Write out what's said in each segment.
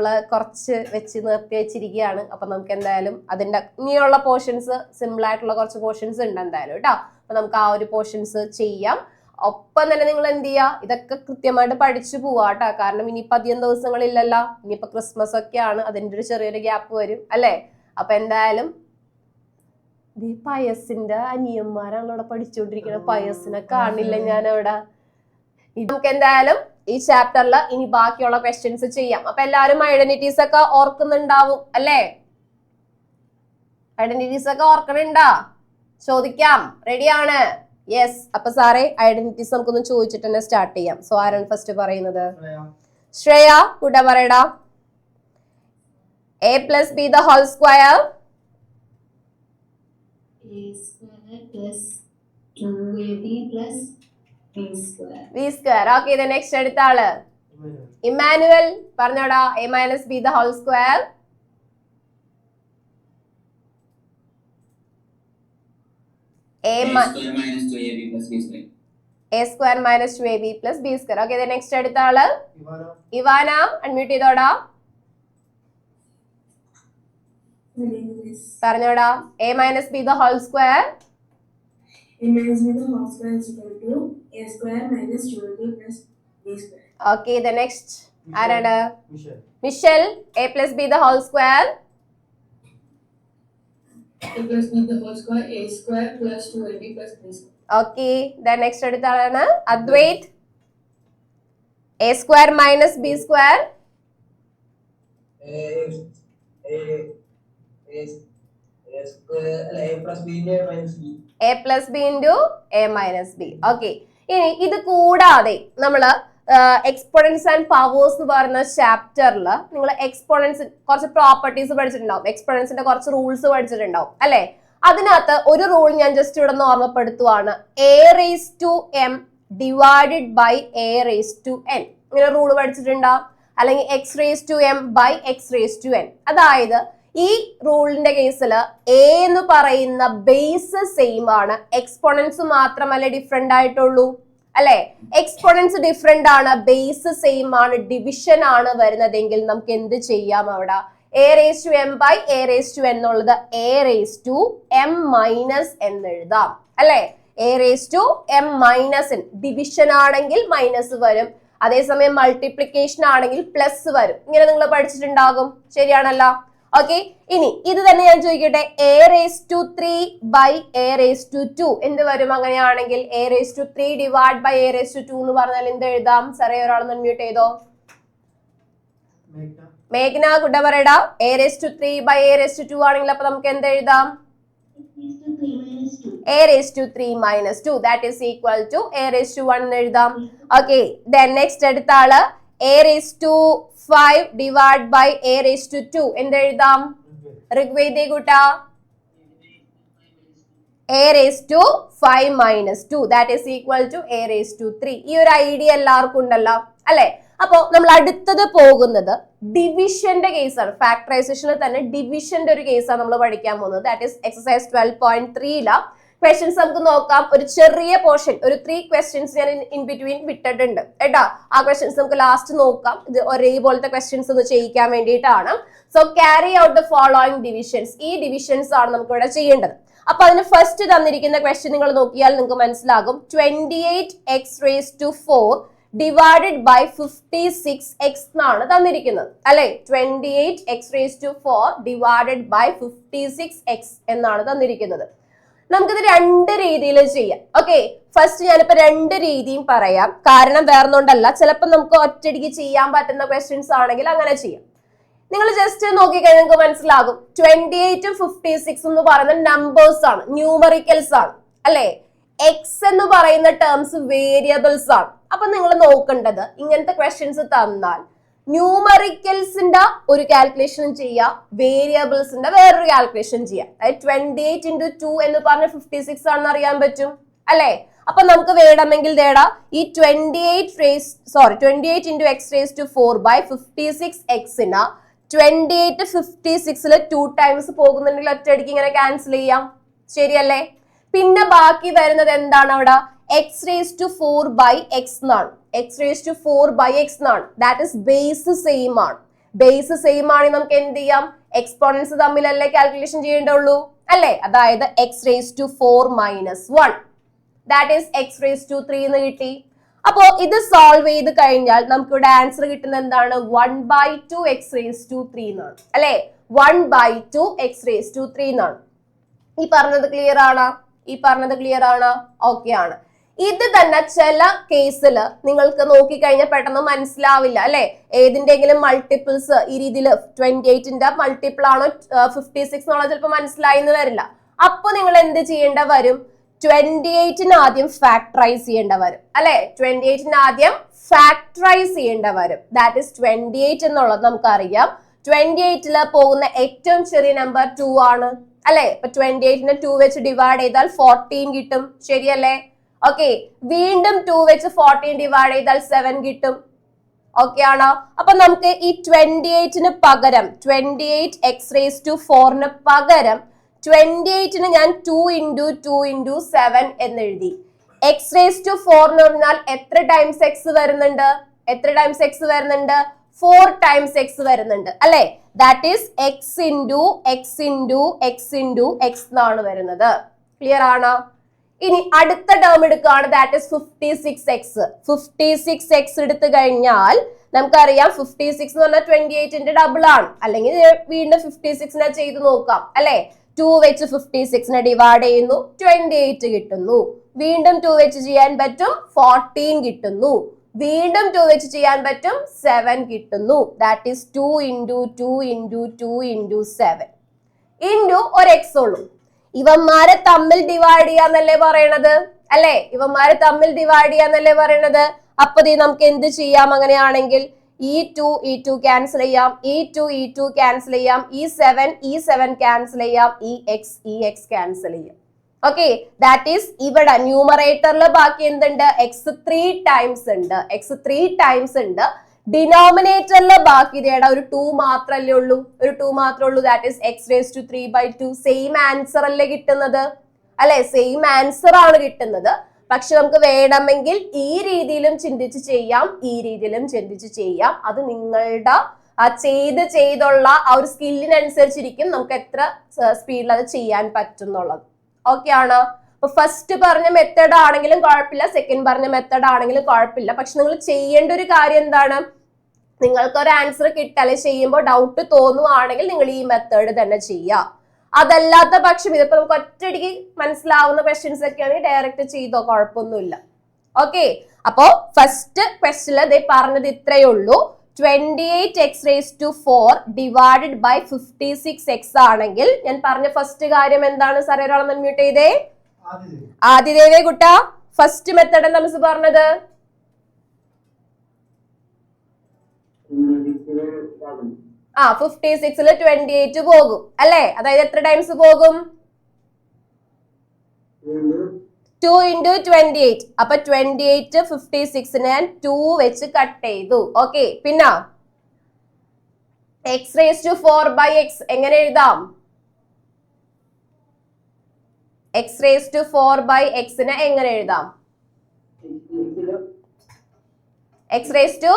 കുറച്ച് വെച്ച് നിർത്തി വെച്ചിരിക്കുകയാണ്. അപ്പൊ നമുക്ക് എന്തായാലും അതിന്റെ ഇനിയുള്ള പോർഷൻസ് സിമ്പിൾ ആയിട്ടുള്ള കുറച്ച് പോർഷൻസ് ഉണ്ട് എന്തായാലും കേട്ടോ. അപ്പൊ നമുക്ക് ആ ഒരു പോർഷൻസ് ചെയ്യാം. ഒപ്പം തന്നെ നിങ്ങൾ എന്ത് ചെയ്യാ, ഇതൊക്കെ കൃത്യമായിട്ട് പഠിച്ചു പോവാട്ടോ. കാരണം ഇനിയിപ്പോ അധികം ദിവസങ്ങളില്ലല്ലോ, ഇനിയിപ്പോ ക്രിസ്മസ് ഒക്കെയാണ്, അതിന്റെ ഒരു ചെറിയൊരു ഗ്യാപ്പ് വരും അല്ലേ. അപ്പൊ എന്തായാലും ഈ പയസിന്റെ അനിയന്മാരാണ് അവിടെ പഠിച്ചുകൊണ്ടിരിക്കുന്നത്. പയസിനെ കാണില്ല ഞാൻ അവിടെ. നമുക്ക് എന്തായാലും ഈ ചാപ്റ്ററിൽ ഇനി ബാക്കിയുള്ള ക്വസ്റ്റ്യൻസ് ചെയ്യാം. അപ്പൊ എല്ലാവരും ഐഡന്റിറ്റീസ് ഒക്കെ ഓർക്കുന്നുണ്ടാവും അല്ലേ? ഐഡന്റിറ്റീസ് ഒക്കെ ഓർക്കണുണ്ടാ? ചോദിക്കാം, റെഡിയാണ്? യെസ്. അപ്പൊ സാറേ ഐഡന്റിറ്റീസ് നമുക്കൊന്ന് ചോദിച്ചിട്ട് തന്നെ സ്റ്റാർട്ട് ചെയ്യാം. സോ ആരാണ് ഫസ്റ്റ് പറയുന്നത്? ശ്രേയ, കൂടെ പറയടാ. a plus b the whole square. a square plus 2ab plus b square. b square. Okay, the next അടുത്ത ആള് Emmanuel പറഞ്ഞോടാ. a minus b the whole square. a square minus 2ab plus b square. a square minus 2ab plus b square. Okay, the next അടുത്ത ആള് Ivana. Unmute ചെയ്തോടാ. പറഞ്ഞോടാ. a minus b the whole square. a minus b the whole square is equal to a square minus 2ab plus b square. Okay, the next ആരാണ്? Mitchel. a plus b the whole square. a plus b the whole square, a square plus 2ab plus b square. Okay, the next അടുത്ത ആളാണ് Advaith. a square minus b square. a plus b into a minus b. Okay, ഇനി ഇത് കൂടാതെ നമ്മള് exponents and powers എന്ന് പറയുന്ന ചാപ്റ്ററിൽ നിങ്ങൾ എക്സ്പോണൻസ് കുറച്ച് പ്രോപ്പർട്ടീസ് പഠിച്ചിട്ടുണ്ടാവും, എക്സ്പോണൻസിന്റെ കുറച്ച് റൂൾസ് പഠിച്ചിട്ടുണ്ടാവും അല്ലെ. അതിനകത്ത് ഒരു റൂൾ ഞാൻ ജസ്റ്റ് ഇവിടെ നിന്ന് ഓർമ്മപ്പെടുത്തുവാണ്. a raised to m divided by a raised to n. ഇങ്ങനെ റൂൾ പഠിച്ചിട്ടുണ്ടാവും. അല്ലെങ്കിൽ x raised to m by x raised to n. അതായത് ഈ റൂളിന്റെ കേസിൽ a എന്ന് പറയുന്ന ബേസ് സെയിം ആണ്, എക്സ്പോണൻസ് മാത്രമല്ല ഡിഫറെന്റ് ആയിട്ടുള്ളൂ അല്ലെ. എക്സ്പോണൻസ് ഡിഫറെന്റ് ആണ്, ബേസ് സെയിം ആണ്, ഡിവിഷൻ ആണ് വരുന്നതെങ്കിൽ നമുക്ക് എന്ത് ചെയ്യാം? അവിടെ a raised to m by a raised to n എന്നുള്ളത് a raised to m minus എന്ന് എഴുതാം അല്ലെ. a raised to m minus n. Division ആണെങ്കിൽ മൈനസ് വരും, അതേസമയം മൾട്ടിപ്ലിക്കേഷൻ ആണെങ്കിൽ പ്ലസ് വരും. ഇങ്ങനെ നിങ്ങൾ പഠിച്ചിട്ടുണ്ടാകും, ശരിയാണല്ലോ. ഓക്കെ, ഇനി ഇത് തന്നെ ഞാൻ ചോദിക്കട്ടെ. a raised to 3 by a raised to 2 എന്ത് വരും? അങ്ങനെയാണെങ്കിൽ a raised to 3 divide by a raised to 2 എന്ന് പറഞ്ഞാൽ എന്ത് എഴുതാം? സാറേ ഒരാളൊന്ന് അൺമ്യൂട്ട് ചെയ്തോ. മേഘ്ന, കൂടെ പറയടാ. a raised to 3 by a raised to 2 ആണെങ്കിൽ അപ്പൊ നമുക്ക് എന്ത് എഴുതാം? a raised to 3 minus 2 that is equal to a raised to 1 എന്ന് എഴുതാം. ഓക്കെ, then next അടുത്ത ആള് a raised to 5 divide by a raised to 2 എന്ത് എഴുതാം? ഋഗ്വേദി കൂട്ടാ. a raised to 5 minus 2 that is equal to a raised to 3. ഈ ഒരു idea എല്ലാവർക്കും ഉണ്ടല്ലോ അല്ലെ. അപ്പോ നമ്മൾ അടുത്തത് പോകുന്നത് ഡിവിഷന്റെ കേസാണ്. ഫാക്ടറൈസേഷനിൽ തന്നെ ഡിവിഷന്റെ ഒരു കേസാണ് നമ്മൾ പഠിക്കാൻ പോകുന്നത്. ദാറ്റ് ഈസ് എക്സസൈസ് 12.3 ക്വസ്റ്റ്യൻസ് നമുക്ക് നോക്കാം. ഒരു ചെറിയ പോർഷൻ, ഒരു 3 ക്വസ്റ്റ്യൻസ് ഞാൻ ഇൻ ബിറ്റ്വീൻ വിട്ടിട്ടുണ്ട് കേട്ടോ. ആ ക്വസ്റ്റ്യൻസ് നമുക്ക് ലാസ്റ്റ് നോക്കാം. ഇത് ഒരേപോലത്തെ ക്വസ്റ്റ്യൻസ് ഒന്ന് ചെയ്യിക്കാൻ വേണ്ടിയിട്ടാണ്. So carry out the following divisions. ഈ ഡിവിഷൻസ് ആണ് നമുക്ക് ഇവിടെ ചെയ്യേണ്ടത്. അപ്പൊ അതിന് ഫസ്റ്റ് തന്നിരിക്കുന്ന ക്വസ്റ്റ്യൻ നിങ്ങൾ നോക്കിയാൽ നിങ്ങൾക്ക് മനസ്സിലാകും. 28x raised to 4 divided by 56x എന്നാണ് തന്നിരിക്കുന്നത് അല്ലെ. 28x raised to 4 divided by 56x എന്നാണ് തന്നിരിക്കുന്നത്. നമുക്കിത് 2 രീതിയിൽ ചെയ്യാം. ഓക്കെ, ഫസ്റ്റ് ഞാനിപ്പോ 2 രീതിയും പറയാം. കാരണം വേറൊന്നുകൊണ്ടല്ല, ചിലപ്പോൾ നമുക്ക് ഒറ്റയടിക്ക് ചെയ്യാൻ പറ്റുന്ന ക്വസ്റ്റ്യൻസ് ആണെങ്കിൽ അങ്ങനെ ചെയ്യാം. നിങ്ങൾ ജസ്റ്റ് നോക്കിക്കഴിഞ്ഞാൽ നിങ്ങൾക്ക് മനസ്സിലാകും. 28 56 എന്ന് പറയുന്ന നമ്പേഴ്സ് ആണ്, ന്യൂമറിക്കൽസ് ആണ് അല്ലെ. എക്സ് എന്ന് പറയുന്ന ടേംസ് വേരിയബിൾസ് ആണ്. അപ്പൊ നിങ്ങൾ നോക്കേണ്ടത്, ഇങ്ങനത്തെ ക്വസ്റ്റ്യൻസ് തന്നാൽ ന്യൂമറിക്കൽസിന്റെ ഒരു കാൽക്കുലേഷൻ ചെയ്യാം, വേരിയബിൾസിന്റെ വേറൊരു കാൽക്കുലേഷൻ ചെയ്യാം. അതായത് 28 into 2 എന്ന് പറഞ്ഞ 56 ആണെന്ന് അറിയാൻ പറ്റും അല്ലെ. അപ്പൊ നമുക്ക് വേണമെങ്കിൽ നേടാം ഈ 28 into x raised to 4 by 56x 28 56 2 times പോകുന്നുണ്ടെങ്കിൽ ഒറ്റയടിക്ക് ഇങ്ങനെ ക്യാൻസൽ ചെയ്യാം, ശരിയല്ലേ. പിന്നെ ബാക്കി വരുന്നത് എന്താണ്? അവിടെ x raised to 4 by x എന്നാണ്. x raised to 4 by x എന്നാണ്. ദാറ്റ് ഇസ് ബേസ് സെയിം ആണ്. ബേസ് സെയിം ആണെങ്കിൽ നമുക്ക് എന്ത് ചെയ്യാം, എക്സ്പോണൻസ് തമ്മിലല്ലേ കാൽക്കുലേഷൻ ചെയ്യേണ്ടുള്ളൂ അല്ലേ? അതായത് x raise to 4 minus 1 that is x raise to 3 എന്ന് കിട്ടി. അപ്പോ ഇത് സോൾവ് ചെയ്ത് കഴിഞ്ഞാൽ നമുക്ക് ഇവിടെ ആൻസർ കിട്ടുന്നത് എന്താണ്, 1/2 എക്സ് റേസ് ടു 3 എന്നാണ് അല്ലെ? 1/2 എക്സ് റേസ് ടു 3 എന്നാണ്. ഈ പറഞ്ഞത് ക്ലിയർ ആണ്? ഈ പറഞ്ഞത് ക്ലിയർ ആണ്? ഓക്കെ ആണ്. ഇത് തന്നെ ചില കേസിൽ നിങ്ങൾക്ക് നോക്കിക്കഴിഞ്ഞാൽ പെട്ടെന്ന് മനസ്സിലാവില്ല അല്ലെ? ഏതിന്റെങ്കിലും മൾട്ടിപ്പിൾസ് ഈ രീതിയിൽ 28ന്റെ മൾട്ടിപ്പിൾ ആണോ 56 എന്നുള്ളത് ചിലപ്പോൾ മനസ്സിലായി എന്ന് വരില്ല. അപ്പൊ നിങ്ങൾ എന്ത് ചെയ്യേണ്ട വരും, 28ന് ആദ്യം ഫാക്ടറൈസ് ചെയ്യേണ്ട വരും അല്ലെ? 28ന് ആദ്യം ഫാക്ടറൈസ് ചെയ്യേണ്ട വരും. ദാറ്റ് ഈസ് 28 എന്നുള്ളത് നമുക്കറിയാം 28ല് പോകുന്ന ഏറ്റവും ചെറിയ നമ്പർ 2 ആണ് അല്ലെ? ഇപ്പൊ 28നെ 2 വെച്ച് ഡിവൈഡ് ചെയ്താൽ 14 കിട്ടും, ശരിയല്ലേ? ഓക്കെ, വീണ്ടും 2 വെച്ച് 14 ഡിവൈഡ് ചെയ്താൽ 7 കിട്ടും. ഓക്കെ ആണോ? അപ്പൊ നമുക്ക് ഈ 28ന് പകരം 28 എക്സ് റേസ് ടു 4ന് പകരം 28ന് ഞാൻ 2 × 2 × 7 എന്ന് എഴുതി. എക്സ് റേസ് ടു 4 എന്ന് പറഞ്ഞാൽ എത്ര ടൈംസ് എക്സ് വരുന്നുണ്ട്? എത്ര ടൈംസ് എക്സ് വരുന്നുണ്ട്? 4 ടൈംസ് എക്സ് വരുന്നുണ്ട് അല്ലെ? That is X into X into X into X എന്നാണ് വരുന്നത്. ക്ലിയർ ആണോ? ഇനി അടുത്ത ടേം എടുക്കുകയാണ്, ദാറ്റ് ഈസ് 56x. 56x എടുത്തു കഴിഞ്ഞാൽ നമുക്കറിയാം 56 എന്ന് പറഞ്ഞാൽ 28ന്റെ ഡബിൾ ആണ്. അല്ലെങ്കിൽ വീണ്ടും 56നെ ചെയ്ത് നോക്കാം അല്ലെ? 2 വെച്ച് 56നെ ഡിവൈഡ് ചെയ്യുന്നു, 28 കിട്ടുന്നു. വീണ്ടും 2 വെച്ച് ചെയ്യാൻ പറ്റും, 14 കിട്ടുന്നു. വീണ്ടും 2 വെച്ച് ചെയ്യാൻ പറ്റും, 7 കിട്ടുന്നു. ദാറ്റ് ഈസ് 2 × 2 × 2 × 7 ഇൻറ്റു ഒരു എക്സ് ഉള്ളൂ. ഇവന്മാരെ തമ്മിൽ ഡിവൈഡ് ചെയ്യാന്നല്ലേ പറയണത് അല്ലെ? ഇവന്മാരെ തമ്മിൽ ഡിവൈഡ് ചെയ്യാന്നല്ലേ പറയണത്. അപ്പൊ നമുക്ക് എന്ത് ചെയ്യാം അങ്ങനെയാണെങ്കിൽ? ഈ 2 ക്യാൻസൽ ചെയ്യാം, ഈ 2 ക്യാൻസൽ ചെയ്യാം, ഈ 7 ക്യാൻസൽ ചെയ്യാം, ഈ എക്സ് ക്യാൻസൽ ചെയ്യാം. ഓക്കെ, ദാറ്റ് ഈസ് ഇവിടെ ന്യൂമറേറ്ററിൽ ബാക്കി എന്തുണ്ട്? എക്സ് 3 ടൈംസ് ഉണ്ട്. എക്സ് 3 ടൈംസ് ഉണ്ട്. ഡിനോമിനേറ്ററിൽ ബാക്കി ഇതേടാ ഒരു 2 മാത്രല്ലേ ഉള്ളൂ, ഒരു 2 മാത്രമേ ഉള്ളൂ. That is x raise to 3/2. Same answer അല്ലേ കിട്ടുന്നത് അല്ലെ? സെയിം ആൻസർ ആണ് കിട്ടുന്നത്. പക്ഷെ നമുക്ക് വേണമെങ്കിൽ ഈ രീതിയിലും ചിന്തിച്ച് ചെയ്യാം, ഈ രീതിയിലും ചിന്തിച്ച് ചെയ്യാം. അത് നിങ്ങളുടെ ആ ചെയ്തുള്ള ആ ഒരു സ്കില്ലിനനുസരിച്ചിരിക്കും നമുക്ക് എത്ര സ്പീഡിൽ അത് ചെയ്യാൻ പറ്റുന്നുള്ളത്. ഓക്കെ ആണോ? അപ്പൊ ഫസ്റ്റ് പറഞ്ഞ മെത്തേഡ് ആണെങ്കിലും കുഴപ്പമില്ല, സെക്കൻഡ് പറഞ്ഞ മെത്തേഡ് ആണെങ്കിലും കുഴപ്പമില്ല. പക്ഷെ നിങ്ങൾ ചെയ്യേണ്ട ഒരു കാര്യം എന്താണ്? നിങ്ങൾക്ക് ഒരു ആൻസർ കിട്ടാതെ ചെയ്യുമ്പോൾ ഡൗട്ട് തോന്നുവാണെങ്കിൽ നിങ്ങൾ ഈ മെത്തേഡ് തന്നെ ചെയ്യുക. അതല്ലാത്ത പക്ഷം ഇതിപ്പോ നമുക്ക് ഒറ്റയടിക്ക് മനസ്സിലാവുന്ന ക്വസ്റ്റ്യൻസ് ഒക്കെ ആണെങ്കിൽ ഡയറക്റ്റ് ചെയ്തോ, കുഴപ്പമൊന്നുമില്ല. ഓക്കെ, അപ്പോ ഫസ്റ്റ് ക്വസ്റ്റ്യനിൽ പറഞ്ഞത് ഇത്രയേ ഉള്ളൂ. 28x raised to 4 divided by 56x ആണെങ്കിൽ ഞാൻ പറഞ്ഞ ഫസ്റ്റ് കാര്യം എന്താണ്? സാറേ ഒരാളെ മ്യൂട്ട് ചെയ്തേ. ആദിദേവേ കുട്ടാ, ഫസ്റ്റ് മെത്തേഡ് എന്താ മിസ് പറഞ്ഞത്? 56ല് 28 പോകും അല്ലെ? അതായത് എത്ര ടൈംസ് പോകും? 2 × 28. അപ്പൊ 28 56നെ 2 വെച്ച് കട്ട് ചെയ്തു. ഓക്കെ, പിന്നെ x raised to 4/x എങ്ങനെ എഴുതാം? x raised to 4/x നെ എങ്ങനെ എഴുതാം? x raised to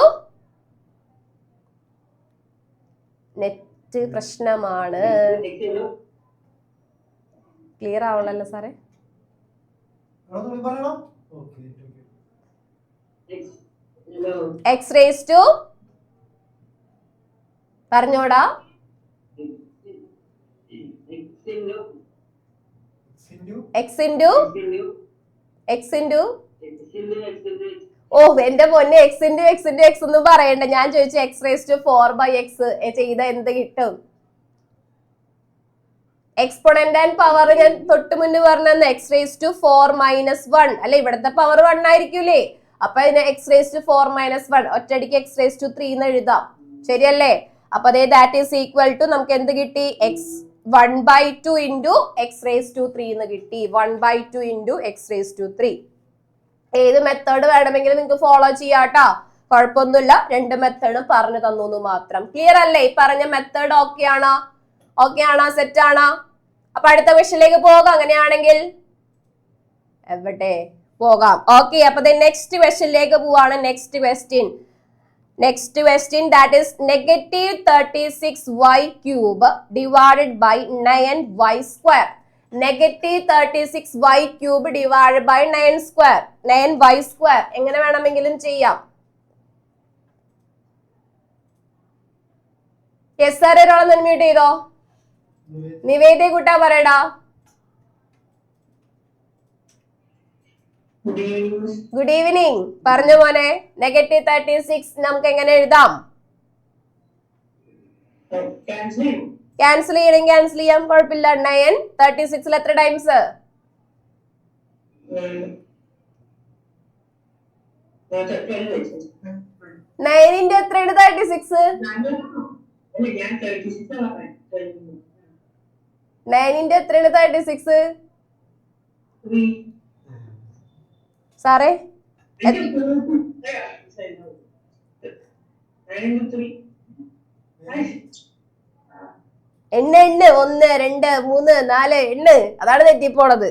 നെറ്റ് പ്രശ്നമാണ്. ക്ലിയർ ആവണല്ലോ സാറേ? x raised to പറഞ്ഞോടാ. x into ഓ എന്റെ പൊന്നെ, x into x ഒന്നും പറയണ്ട. ഞാൻ ചോദിച്ചു x raised to 4/x ചെയ്ത എന്ത് കിട്ടും? എക്സ്പോണന്റ് ആൻഡ് പവർ ഞാൻ തൊട്ട് മുന്നേ പറഞ്ഞ x raised to 4 - 1 അല്ലെ? ഇവിടുത്തെ പവർ 1 ആയിരിക്കൂലേ? അപ്പൊ ഇതിനെ x raised to 4 - 1 ഒറ്റയടിക്ക് x raised to 3 എന്ന് എഴുതാം, ശരിയല്ലേ? അപ്പൊ അതേ ദാറ്റ് ഈസ് ഈക്വൽ ടു നമുക്ക് എന്ത് കിട്ടി? 1/2 into x raised to 3 എന്ന് കിട്ടി. 1/2 into x raised to 3. ഏത് മെത്തേഡ് വേണമെങ്കിലും നിങ്ങൾക്ക് ഫോളോ ചെയ്യാട്ടാ, കുഴപ്പമൊന്നുമില്ല. രണ്ട് മെത്തേഡും പറഞ്ഞു തന്നു മാത്രം. ക്ലിയർ അല്ലേ? ഈ പറഞ്ഞ മെത്തേഡ് ഓക്കെ ആണോ? ഓക്കെ ആണോ? സെറ്റ് ആണോ? അപ്പൊ അടുത്ത ക്വസ്റ്റ്യനിലേക്ക് പോകാം. അങ്ങനെയാണെങ്കിൽ എവിടെ പോകാം? ഓക്കെ, അപ്പൊ നെക്സ്റ്റ് ക്വസ്റ്റ്യനിലേക്ക് പോവാണ്. Next question Next question, that is negative 36y cube divided by 9y square. Negative 36y cube divided by 9 square. 9y square. എങ്ങനെ വേണമെങ്കിലും ചെയ്യാം. യെസ് സാർ ഒരാളെ അൺമ്യൂട്ട് ചെയ്തോ? നിവേദ്യ കുട്ടാ പറയടാ. Good evening. പറഞ്ഞു മോനെ. നെഗറ്റീവ് 36 നമുക്ക് എങ്ങനെ എഴുതാം? ക്യാൻസൽ ചെയ്യണമെങ്കിൽ ക്യാൻസൽ ചെയ്യാം, കുഴപ്പമില്ല. 9 36 എത്ര ടൈംസ്? 9 എത്രയാണ് 36? 9 എത്രയാണ് 36? സാറേ എണ്ണ 1 2 3 4 എണ്ണ്. അതാണ് തെറ്റിപ്പോണത്.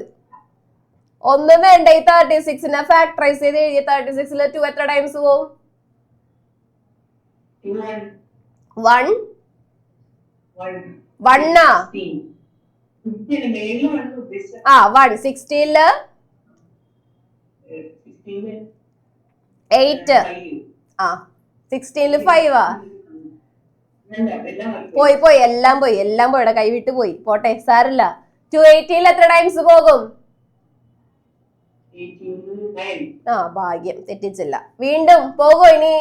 ഒന്നും വേണ്ട. ഈ 36നെ ഫാക്ടറൈസ് ചെയ്ത് എഴുതിയ 36ൽ 2 എത്ര ടൈംസ് പോവും? 1 16ല് 8 16ല് 5 പോയി എല്ലാം പോയി കൈവിട്ട് പോയി. പോട്ടെ, സാരില്ല. 280ൽ എത്ര ടൈംസ് പോകും? ഭാഗ്യം, തെറ്റിച്ചില്ല. വീണ്ടും പോകുമോ ഇനി?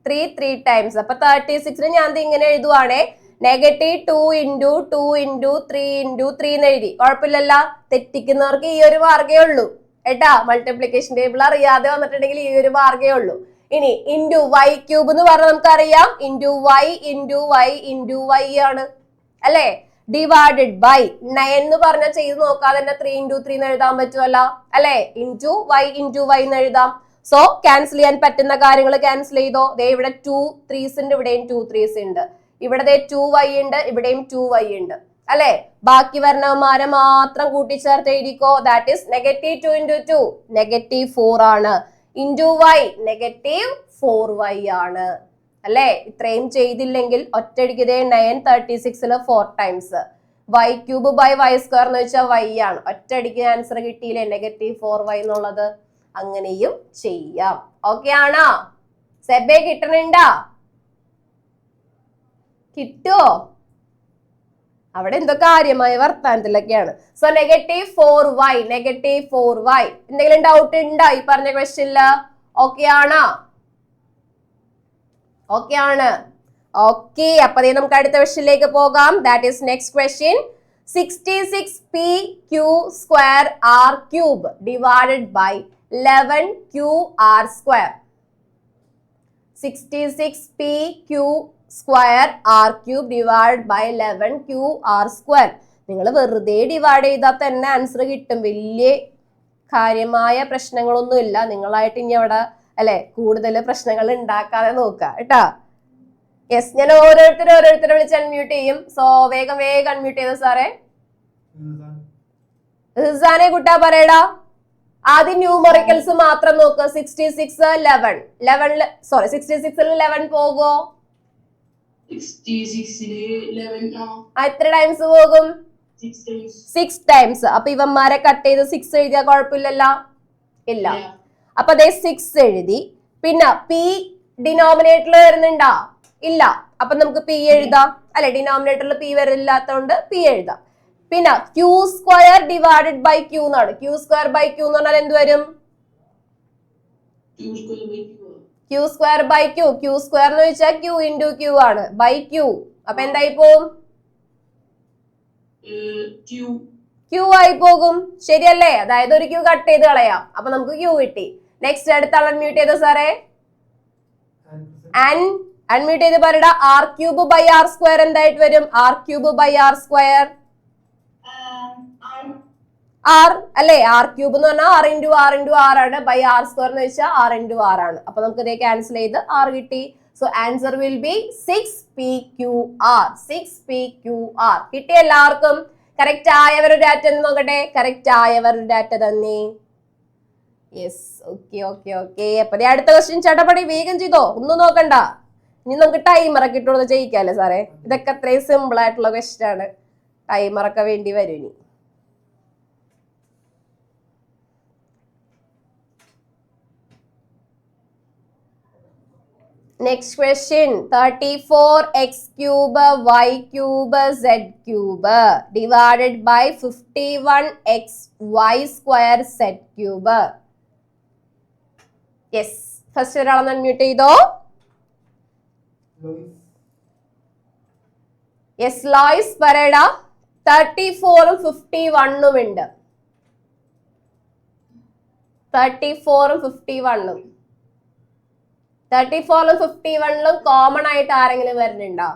3 ടൈംസ്. അപ്പൊ 36ന് ഞാൻ ഇങ്ങനെ എഴുതുവാണേ, നെഗറ്റീവ് 2 into 2 into 3 into 3 എന്ന് എഴുതി. കുഴപ്പമില്ലല്ലോ. തെറ്റിക്കുന്നവർക്ക് ഈ ഒരു മാർഗേ ഉള്ളൂ ഏട്ടാ. മൾട്ടിപ്ലിക്കേഷൻ ടേബിൾ അറിയാതെ വന്നിട്ടുണ്ടെങ്കിൽ ഈ ഒരു മാർഗേ ഉള്ളൂ. ഇനി ഇൻറ്റു വൈ ക്യൂബ് എന്ന് പറഞ്ഞാൽ നമുക്കറിയാം ഇൻറ്റു വൈ ആണ് അല്ലെ. ഡിവൈഡഡ് ബൈ 9 എന്ന് പറഞ്ഞാൽ ചെയ്ത് നോക്കാതെ തന്നെ 3 into 3 എന്ന് എഴുതാൻ പറ്റുമല്ലോ അല്ലെ. ഇൻറ്റു വൈ എന്ന് എഴുതാം. സോ ക്യാൻസൽ ചെയ്യാൻ പറ്റുന്ന കാര്യങ്ങൾ ക്യാൻസൽ ചെയ്തോ. ദേ ഇവിടെ 2 3s ഉണ്ട്, ഇവിടെയും 2 3s ഉണ്ട്. ഇവിടെ 2y ഉണ്ട്, ഇവിടെയും 2y ഉണ്ട് അല്ലെ. ബാക്കി വരണവന്മാരെ മാത്രം കൂട്ടിച്ചേർത്ത് എഴുതിക്കോ. That is negative 2 into 2 negative 4 ആണ്. ഇൻറ്റു വൈ നെഗറ്റീവ് 4y ആണ് അല്ലെ. ഇത്രയും ചെയ്തില്ലെങ്കിൽ ഒറ്റയടിക്ക് 9 36ല് 4 times. Y cube by y square എന്ന് വെച്ചാൽ y ആണ്. ഒറ്റയടിക്ക് ആൻസർ കിട്ടിയില്ലേ നെഗറ്റീവ് 4y എന്നുള്ളത്. അങ്ങനെയും ചെയ്യാം. ഓക്കെ ആണോ? സെബേ കിട്ടണുണ്ടാ? കിട്ടുവോ? അവിടെ എന്തോ കാര്യമായ വർത്താനത്തിലൊക്കെയാണ്. സോ നെഗറ്റീവ് 4y എന്തെങ്കിലും ഡൗട്ട് ഉണ്ടോ ഈ പറഞ്ഞ ക്വസ്റ്റ്യനില്? ഓക്കെ ആണോ? ഓക്കെ ആണ്. ഓക്കെ, അപ്പൊ നമുക്ക് അടുത്ത ക്വസ്റ്റ്യനിലേക്ക് പോകാം. That is next question. 66pq square r cube divided by 11qr square. 66pq square r cube divided by 11qr square. നിങ്ങൾ വെറുതെ ഡിവൈഡ് ചെയ്താൽ തന്നെ ആൻസർ കിട്ടും. വലിയ കാര്യമായ പ്രശ്നങ്ങളൊന്നുമില്ല. നിങ്ങളായിട്ട് ഇനി അവിടെ അല്ലെ കൂടുതൽ പ്രശ്നങ്ങൾ ഉണ്ടാക്കാതെ നോക്കുക കേട്ടാ. യെസ്, ഞാൻ ഓരോരുത്തരെ വിളിച്ച് അൺമ്യൂട്ട് ചെയ്യും. സോ വേഗം അൺമ്യൂട്ട് ചെയ്ത സാറേ. ഹിസാനെ കുട്ടാ പറയടാ. ആദ്യം ന്യൂമറിക്കൽസ് മാത്രം നോക്ക്. 66 11 66ൽ 11 പോകുമോ? 66 എത്ര ടൈംസ് പോകും? 6 ടൈംസ്. അപ്പൊ ഇവന്മാരെ കട്ട് ചെയ്ത് 6 എഴുതിയാൽ കുഴപ്പമില്ലല്ലോ. ഇല്ല. അപ്പൊ അതേ 6 എഴുതി. പിന്നെ പി ഡിനോമിനേറ്ററിൽ വരുന്നുണ്ടാ? ഇല്ല. അപ്പൊ നമുക്ക് പി എഴുതാം അല്ലെ. ഡിനോമിനേറ്ററിൽ പി വരില്ലാത്തോണ്ട് പി എഴുതാം. പിന്നെ q square divided by q എന്നാണ്. ക്യൂ സ്ക്വയർ ബൈ ക്യൂ എന്ന് പറഞ്ഞാൽ എന്ത് വരും? Q square by q. Q square എന്ന് വെച്ചാൽ ക്യൂ ഇൻറ്റു ക്യൂ ആണ്. By q. അപ്പൊ എന്തായി പോവും? ക്യൂ ആയി പോകും. ശരിയല്ലേ? അതായത് ഒരു ക്യൂ കട്ട് ചെയ്ത് കളയാം. അപ്പൊ നമുക്ക് ക്യൂ കിട്ടി. നെക്സ്റ്റ് അടുത്ത ആൾ അൺമ്യൂട്ട് ചെയ്ത സാറേ. അൺമ്യൂട്ട് ചെയ്ത് പറയടാ. R cube by r square എന്തായിട്ട് വരും? R cube by r square r അല്ലെ. ആർ ക്യൂബ് എന്ന് പറഞ്ഞാൽ ആർ ഇൻറ്റു ആർ ആണ്. ബൈ ആർ സ്ക്വയർ എന്ന് വെച്ചാൽ ആർ ഇൻറ്റു ആർ ആണ്. അപ്പൊ നമുക്ക് ഇതേ ക്യാൻസൽ ചെയ്ത് ആർ കിട്ടി. So answer will B 6pqr. 6pqr കിട്ടിയ എല്ലാവർക്കും? കറക്റ്റ് ആയവർ ഒരു ഡാറ്റ നോക്കട്ടെ. കറക്റ്റ് ആയവർ ഒരു ഡാറ്റ തന്നെ. Yes, okay okay okay. അപ്പൊ അടുത്ത ക്വസ്റ്റ്യൻ ചട്ടപ്പടി വേഗം ചെയ്തോ, ഒന്നും നോക്കണ്ട. ഇനി നമുക്ക് ടൈമറൊക്കെ ഇട്ടുകൊണ്ട് ചെയ്യിക്കാല്ലേ സാറേ? ഇതൊക്കെ അത്രയും സിമ്പിൾ ആയിട്ടുള്ള ക്വസ്റ്റ്യൻ ആണ്, ടൈമറൊക്കെ വേണ്ടി വരും ഇനി. Next question, 34x cube y cube z cube divided by 51x y square z cube. Yes, first ഒരാളൊന്ന് അൺമ്യൂട്ട് ചെയ്തോ. യെസ് ലോയ്സ് പറയടാ. 34ഉം 51ഉം ഉണ്ട്. 34ഉം 51ഉം 34ലും 51ലും കോമൺ ആയിട്ട് ആരെങ്കിലും വരുന്നുണ്ടോ?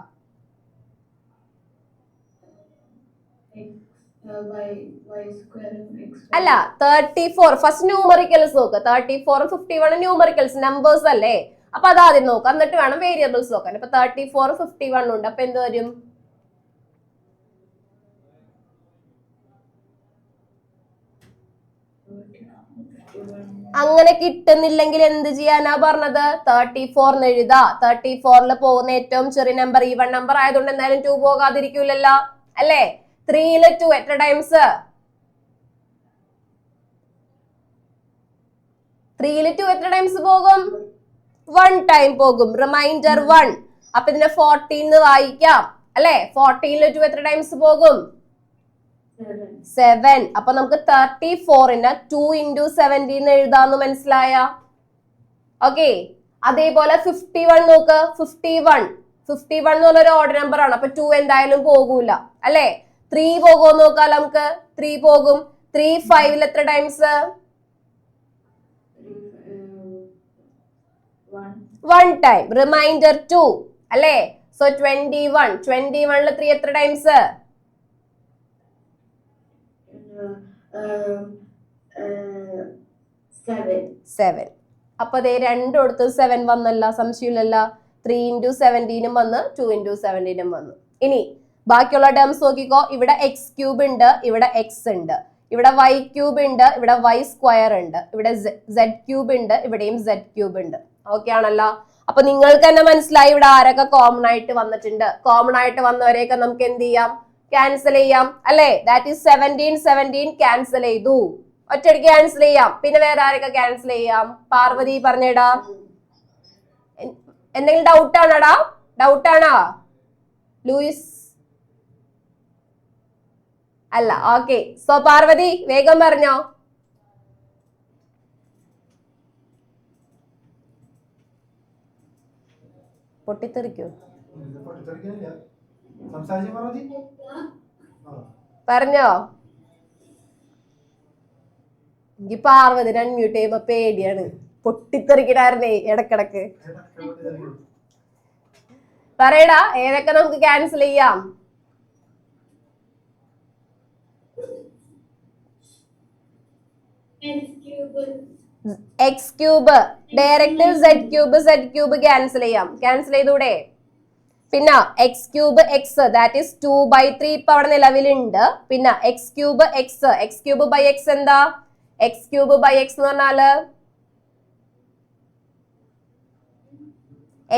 അല്ല, 34 ഫസ്റ്റ് ന്യൂമറിക്കൽസ് നോക്ക്. 34ഉം 51ഉം ന്യൂമറിക്കൽസ് നമ്പേഴ്സ് അല്ലേ? അപ്പൊ അതാദ്യം നോക്കാം, എന്നിട്ട് വേണം വേരിയബിൾസ് നോക്കാൻ. ഇപ്പൊ 34ഉം 51ഉം ഉണ്ട്. അപ്പൊ എന്ത് വരും? അങ്ങനെ കിട്ടുന്നില്ലെങ്കിൽ എന്ത് ചെയ്യാനാ പറഞ്ഞത്? 34 എഴുതാ. 34ൽ പോകുന്ന ഏറ്റവും ചെറിയ നമ്പർ ഈവൺ നമ്പർ ആയതുകൊണ്ട് എന്തായാലും 2 പോകാതിരിക്കൂലല്ലോ, അല്ലേ? 3ല് 2 എത്ര ടൈംസ്? 3ല് 2 എത്ര ടൈംസ് പോകും? 1 ടൈം പോകും. റിമൈൻഡർ 1. അപ്പൊ ഇതിനെ 14 വായിക്കാം, അല്ലെ? 14ല് 2 എത്ര ടൈംസ് പോകും? 7. അപ്പൊ നമുക്ക് 34ന് 2 into 17 എഴുതാന്ന് മനസ്സിലായ? ഓക്കെ. അതേപോലെ 51 നോക്ക്. 51 എന്ന് പറഞ്ഞ ഒരു ഓഡ് നമ്പർ ആണ്. അപ്പൊ 2 എന്തായാലും പോകൂല, അല്ലെ? 3 പോകുമോ നോക്കാം നമുക്ക്. 3 പോകും. 3 5ൽ എത്ര ടൈംസ്? 1 ടൈം. റിമൈൻഡർ 2, അല്ലെ? സോ 21ല് 3 എത്ര ടൈംസ്? 7. അപ്പൊ അതേ രണ്ടിടത്തും 7 വന്നല്ല, സംശയമില്ലല്ല. 3 into 17 വന്ന്, 2 into 17 വന്നു. ഇനി ബാക്കിയുള്ള ടേംസ് നോക്കിക്കോ. ഇവിടെ എക്സ് ക്യൂബ് ഉണ്ട്, ഇവിടെ എക്സ് ഉണ്ട്. ഇവിടെ വൈ ക്യൂബ് ഉണ്ട്, ഇവിടെ വൈ സ്ക്വയർ ഉണ്ട്. ഇവിടെ സെഡ് ക്യൂബ് ഉണ്ട്, ഇവിടെയും സെഡ് ക്യൂബ് ഉണ്ട്. ഓക്കെ ആണല്ലോ? അപ്പൊ നിങ്ങൾക്ക് തന്നെ മനസ്സിലായി ഇവിടെ ആരൊക്കെ കോമൺ ആയിട്ട് വന്നിട്ടുണ്ട്. കോമൺ ആയിട്ട് വന്നവരെയൊക്കെ നമുക്ക് എന്ത് ചെയ്യാം? ക്യാൻസൽ ചെയ്യാം, അല്ലെ? ദാറ്റ് ഈസ് 17 ക്യാൻസൽ ചെയ്തു. ഒറ്റയടിക്ക് ക്യാൻസൽ ചെയ്യാം. പിന്നെ വേറെ ആരൊക്കെ ക്യാൻസൽ ചെയ്യാം? പാർവതി പറഞ്ഞേടാ. എന്തെങ്കിലും ഡൗട്ട് ആണോടാ? ഡൗട്ട് ആണോ ലൂയിസ്? അല്ല, ഓക്കെ. സോ പാർവതി വേഗം പറഞ്ഞോ. പൊട്ടിത്തെറിക്കോ? പറഞ്ഞോ. എനിക്ക് പാർവതി അൺമ്യൂട്ട് ചെയ്യുമ്പോ പേടിയാണ്, പൊട്ടിത്തെറിക്കണായിരുന്നേ ഇടക്കിടക്ക്. പറയടാ, ഏതൊക്കെ നമുക്ക് ക്യാൻസൽ ചെയ്യാം? X cube direct z cube cancel ചെയ്യാം. ക്യാൻസൽ ചെയ്തൂടെ? പിന്നെ x cube x that is 2/3 ഇപ്പൊ അവിടെ നിലവിലുണ്ട്. പിന്നെ എക്സ് ക്യൂബ് ബൈ എക്സ് എന്താ? എക്സ് ക്യൂബ് ബൈ എക്സ് എന്ന് പറഞ്ഞാല്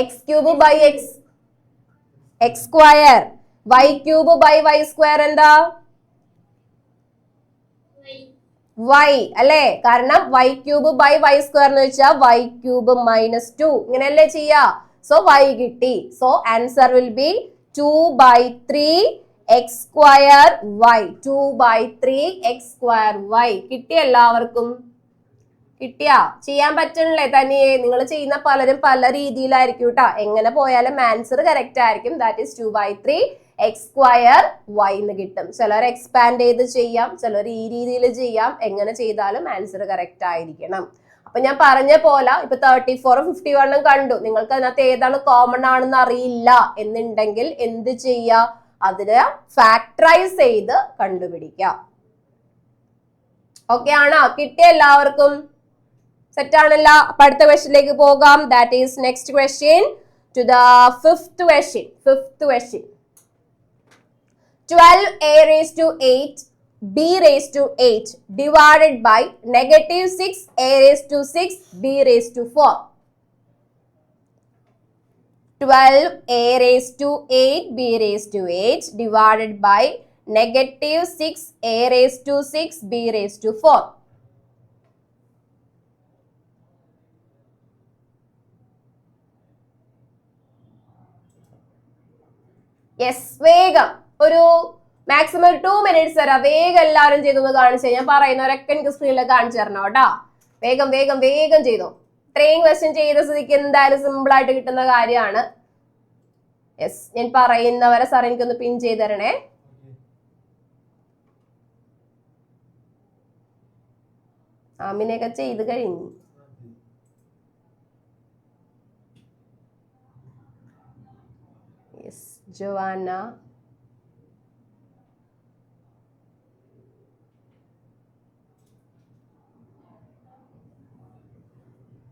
x cube by x x square. Y cube by y square എന്താ? വൈ, അല്ലെ? കാരണം y cube by y square എന്ന് വെച്ചാൽ വൈ ക്യൂബ് -2 ഇങ്ങനെയല്ലേ ചെയ്യാ? സോ വൈ കിട്ടി. So answer will be 2/3 x square y. 2/3 x square y. കിട്ടിയ എല്ലാവർക്കും? കിട്ടിയാ? ചെയ്യാൻ പറ്റണില്ലേ തനിയെ? നിങ്ങൾ ചെയ്യുന്ന പലരും പല രീതിയിലായിരിക്കും കേട്ടോ. എങ്ങനെ പോയാലും ആൻസർ കറക്റ്റ് ആയിരിക്കും. That is 2/3 x square y എന്ന് കിട്ടും. ചിലർ എക്സ്പാൻഡ് ചെയ്ത് ചെയ്യാം, ചിലർ ഈ രീതിയിൽ ചെയ്യാം. എങ്ങനെ ചെയ്താലും ആൻസർ കറക്റ്റ് ആയിരിക്കണം. അപ്പൊ ഞാൻ പറഞ്ഞ പോലെ ഇപ്പൊ 34ഉം 51ഉം കണ്ടു. നിങ്ങൾക്ക് അതിനകത്ത് ഏതാണ് കോമൺ ആണെന്ന് അറിയില്ല എന്നുണ്ടെങ്കിൽ എന്ത് ചെയ്യാ? അതിനെ ഫാക്ടറൈസ് ചെയ്ത് കണ്ടുപിടിക്കാം. ഓക്കെ ആണോ? കിട്ടിയ എല്ലാവർക്കും? സെറ്റ് ആണല്ല? അപ്പൊ അടുത്ത ക്വസ്റ്റ്യനിലേക്ക് പോകാം. That is next question to the fifth question. 12a raised to 8 b raised to 8 divided by negative 6 a raised to 6 b raised to 4. 12 a raised to 8 b raised to 8 divided by negative 6 a raised to 6 b raised to 4. Yes, വേഗം ഒരു maximum ഒരു 2 minutes തരാം. വേഗം എല്ലാവരും ചെയ്തൊന്ന് കാണിച്ചു. ഞാൻ പറയുന്നവരൊക്കെ എനിക്ക് സ്ക്രീനിൽ കാണിച്ചു തരണം കേട്ടോ. വേഗം വേഗം വേഗം ചെയ്തോ. ഇത്രയും ക്വസ്റ്റ്യൻ ചെയ്ത സ്ഥിതിക്ക് എന്തായാലും സിമ്പിൾ ആയിട്ട് കിട്ടുന്ന കാര്യമാണ്. യെസ്, ഞാൻ പറയുന്നവരെ സാർ എനിക്കൊന്ന് പിൻ ചെയ്ത് തരണേ. ആമിനെയൊക്കെ ചെയ്ത് കഴിഞ്ഞു. യെസ്, ജോവാന,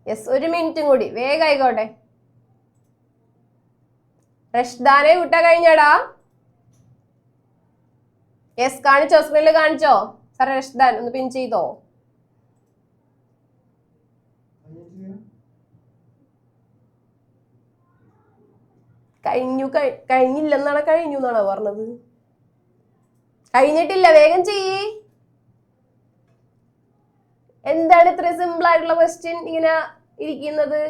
യെസ്, 1 minute കൂടി വേഗം ആയിക്കോട്ടെ. റഷ്ദാനെ കൂട്ടാ കഴിഞ്ഞടാ. യെസ്, കാണിച്ചോ, സ്ക്രീനിൽ കാണിച്ചോ സാർ? റഷ്ദാൻ ഒന്ന് പിൻ ചെയ്തോ. കഴിഞ്ഞില്ലെന്നാണ് കഴിഞ്ഞു എന്നാണോ പറഞ്ഞത്? കഴിഞ്ഞിട്ടില്ല, വേഗം ചെയ്യേ. എന്താണ് ഇത്ര സിമ്പിൾ ആയിട്ടുള്ള ക്വസ്റ്റ്യൻ ഇങ്ങനെ ഇരിക്കുന്നത്?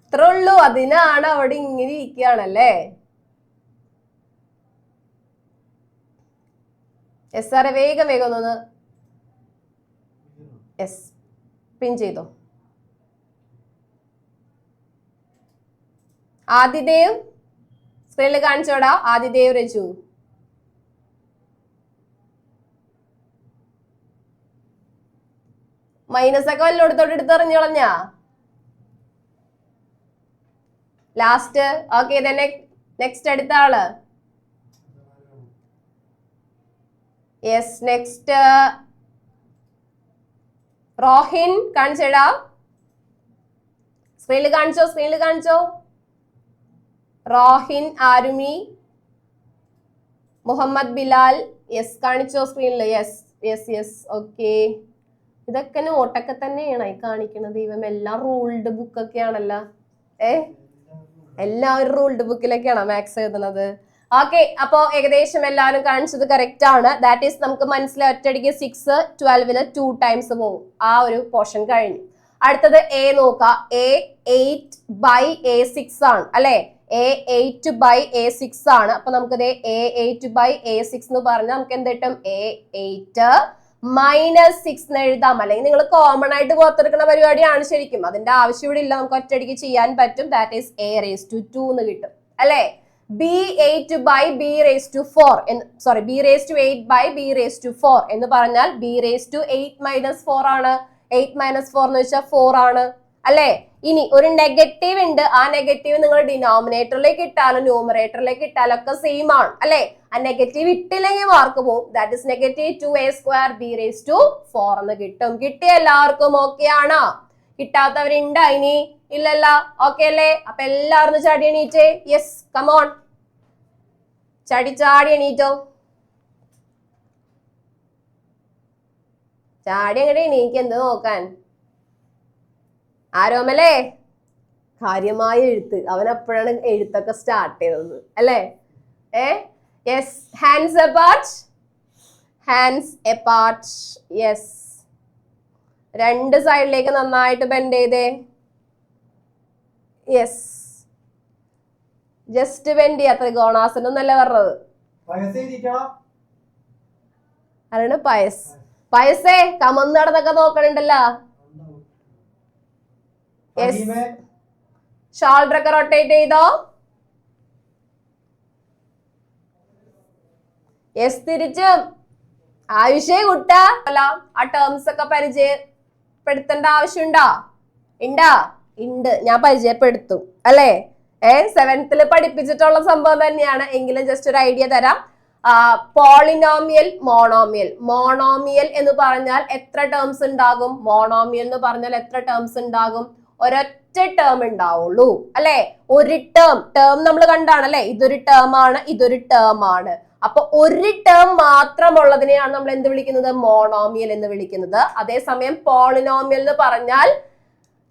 ഇത്ര ഉള്ളൂ, അതിനാണ് അവിടെ ഇങ്ങനെ ഇരിക്കുകയാണല്ലേ. യെസ് സാറേ, വേഗം വേഗം ഒന്ന് യെസ് പിൻ ചെയ്തോ. ആദിദേവ് സ്ക്രീനിൽ കാണിച്ചോടാ. ആദിദേവ്, രജു. മൈനസ് ഒക്കെ വല്ലോടത്തോട്ട് എടുത്തെറിഞ്ഞോളഞ്ഞാ ലാസ്റ്റ്. ഓക്കെ, നെക്സ്റ്റ് അടുത്ത ആള്. യെസ്, നെക്സ്റ്റ് റോഹിൻ കാണിച്ചേടാ. സ്ക്രീനിൽ കാണിച്ചോ, സ്ക്രീനിൽ കാണിച്ചോ. റോഹിൻ, ആരുമി, മുഹമ്മദ് ബിലാൽ. യെസ്, കാണിച്ചോ സ്ക്രീനിൽ. Yes yes yes, okay. ഇതൊക്കെ നോട്ടൊക്കെ തന്നെയാണ് ഈ കാണിക്കണത്. ഇവം എല്ലാം റൂൾഡ് ബുക്കൊക്കെ ആണല്ലോ. എല്ലാവരും റൂൾഡ് ബുക്കിലൊക്കെയാണോ മാത്സ് എഴുതുന്നത്? ഓക്കെ, അപ്പോ ഏകദേശം എല്ലാവരും കാണിച്ചത് കറക്റ്റ് ആണ്. ദാറ്റ് ഈസ് നമുക്ക് മനസ്സിലായി ഒറ്റയടിക്ക് 6 12 2 times പോകും. ആ ഒരു പോർഷൻ കഴിഞ്ഞു. അടുത്തത് എ നോക്കാം. എ 8 by A6 ആണ് അല്ലെ. എ 8 by A6 ആണ്. അപ്പൊ നമുക്കത് എ 8 by A6 എന്ന് പറഞ്ഞാൽ നമുക്ക് എന്ത് കിട്ടും? എ 8 minus 6 എന്ന് എഴുതാം. അല്ലെങ്കിൽ നിങ്ങൾ കോമൺ ആയിട്ട് പുറത്തെടുക്കുന്ന പരിപാടിയാണ് ശരിക്കും. അതിന്റെ ആവശ്യം ഇവിടെ ഇല്ല, നമുക്ക് ഒറ്റയടിക്ക് ചെയ്യാൻ പറ്റും. That is a raised to 2 എന്ന് കിട്ടും അല്ലെ. b 8 by b raised to 4 sorry b raised to 8 by b raised to 4 എന്ന് പറഞ്ഞാൽ b raised to 8 minus 4 ആണ്. 8 minus 4 എന്ന് വെച്ചാൽ 4 ആണ് അല്ലെ. ഇനി ഒരു നെഗറ്റീവ് ഉണ്ട്. ആ നെഗറ്റീവ് നിങ്ങൾ ഡിനോമിനേറ്ററിലേക്ക് ഇട്ടാലും ന്യൂമറേറ്ററിലേക്ക് ഇട്ടാലും ഒക്കെ സെയിം ആണ് അല്ലെ. ആ നെഗറ്റീവ് ഇട്ടില്ലെങ്കിൽ മാർക്ക് പോകും. That is negative 2a² b raised to 4 എന്ന് കിട്ടും. കിട്ടിയ എല്ലാവർക്കും ഓക്കെ ആണോ? കിട്ടാത്തവരുണ്ടോ ഇനി? ഇല്ലല്ല, ഓക്കെ അല്ലേ? അപ്പൊ എല്ലാവരും ചാടി എണീറ്റേ. യെസ്, കമോൺ, ചാടി എണീറ്റോ. ചാടി അങ്ങോട്ട് എണീക്ക്. എന്ത് നോക്കാൻ? ആരോമല്ലേ കാര്യമായ എഴുത്ത്. അവൻ അപ്പോഴാണ് എഴുത്തൊക്കെ സ്റ്റാർട്ട് ചെയ്തത് അല്ലേ. Yes, hands apart. യെസ്, രണ്ട് സൈഡിലേക്ക് നന്നായിട്ട് ബെൻഡ് ചെയ്തേ. യെസ്, ജസ്റ്റ് ബെൻഡ് ചെയ്യാ. ത്രികോണാസനം എന്നല്ല പറഞ്ഞത്. ആരാണ് പയസേ? കമന്ന് നടന്നൊക്കെ നോക്കണുണ്ടല്ലോ. യെസ്, ഷോൾഡർ ഒക്കെ റൊട്ടേറ്റ് ചെയ്തോ. യെസ്, തിരിച്ചും. ആയുഷേ കുട്ട അല്ല, ആ ടേംസ് ഒക്കെ പരിചയപ്പെടുത്തേണ്ട ആവശ്യമുണ്ടോ? ഉണ്ട്, ഞാൻ പരിചയപ്പെടുത്തും അല്ലേ. 7th പഠിപ്പിച്ചിട്ടുള്ള സംഭവം തന്നെയാണ്. എങ്കിലും ജസ്റ്റ് ഒരു ഐഡിയ തരാം. പോളിനോമിയൽ, മോണോമിയൽ എന്ന് പറഞ്ഞാൽ എത്ര ടേംസ് ഉണ്ടാകും? മോണോമിയൽ എന്ന് പറഞ്ഞാൽ എത്ര ടേംസ് ഉണ്ടാകും? ഒരൊറ്റ ടേം ഉണ്ടാവുള്ളൂ അല്ലെ. ഒരു ടേം നമ്മൾ കണ്ടാണ് അല്ലെ, ഇതൊരു ടേം ആണ്, ഇതൊരു ടേം ആണ്. അപ്പൊ ഒരു ടേം മാത്രമുള്ളതിനെയാണ് നമ്മൾ എന്ത് വിളിക്കുന്നത്? മോണോമിയൽ എന്ന് വിളിക്കുന്നത്. അതേസമയം പോളിനോമിയൽ എന്ന് പറഞ്ഞാൽ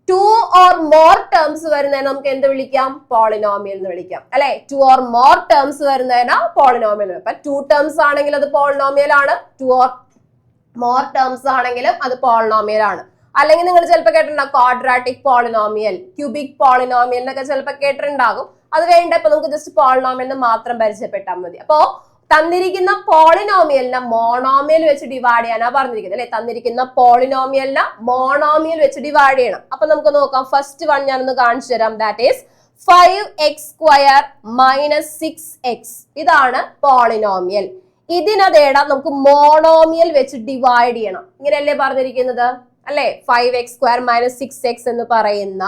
2 or more ടേംസ് വരുന്നതിന് നമുക്ക് എന്ത് വിളിക്കാം? പോളിനോമിയൽ എന്ന് വിളിക്കാം അല്ലെ. 2 or more ടേംസ് വരുന്നതിന് പോളിനോമിയൽ. അപ്പൊ 2 ടേംസ് ആണെങ്കിൽ അത് പോളിനോമിയൽ ആണ്, 2 or more ടേംസ് ആണെങ്കിലും അത് പോളിനോമിയൽ ആണ്. അല്ലെങ്കിൽ നിങ്ങൾ ചിലപ്പോൾ കേട്ടിട്ടുണ്ടാകും ക്വാഡ്രാറ്റിക് പോളിനോമിയൽ, ക്യൂബിക് പോളിനോമിയൽ എന്നൊക്കെ ചിലപ്പോൾ കേട്ടിട്ടുണ്ടാകും. അത് വേണ്ട, ഇപ്പൊ നമുക്ക് ജസ്റ്റ് പോളിനോമിയലിന് മാത്രം പരിചയപ്പെട്ടാൽ മതി. അപ്പോ തന്നിരിക്കുന്ന പോളിനോമിയലിനെ മോണോമിയൽ വെച്ച് ഡിവൈഡ് ചെയ്യാനാ പറഞ്ഞിരിക്കുന്നത് അല്ലെ. തന്നിരിക്കുന്ന പോളിനോമിയലിനെ മോണോമിയൽ വെച്ച് ഡിവൈഡ് ചെയ്യണം. അപ്പൊ നമുക്ക് നോക്കാം. ഫസ്റ്റ് വൺ ഞാനൊന്ന് കാണിച്ചു തരാം. That is 5x² - 6x. ഇതാണ് പോളിനോമിയൽ. ഇതിനതേടാ നമുക്ക് മോണോമിയൽ വെച്ച് ഡിവൈഡ് ചെയ്യണം. ഇങ്ങനെയല്ലേ പറഞ്ഞിരിക്കുന്നത് അല്ലെ. 5x² - 6x എന്ന് പറയുന്ന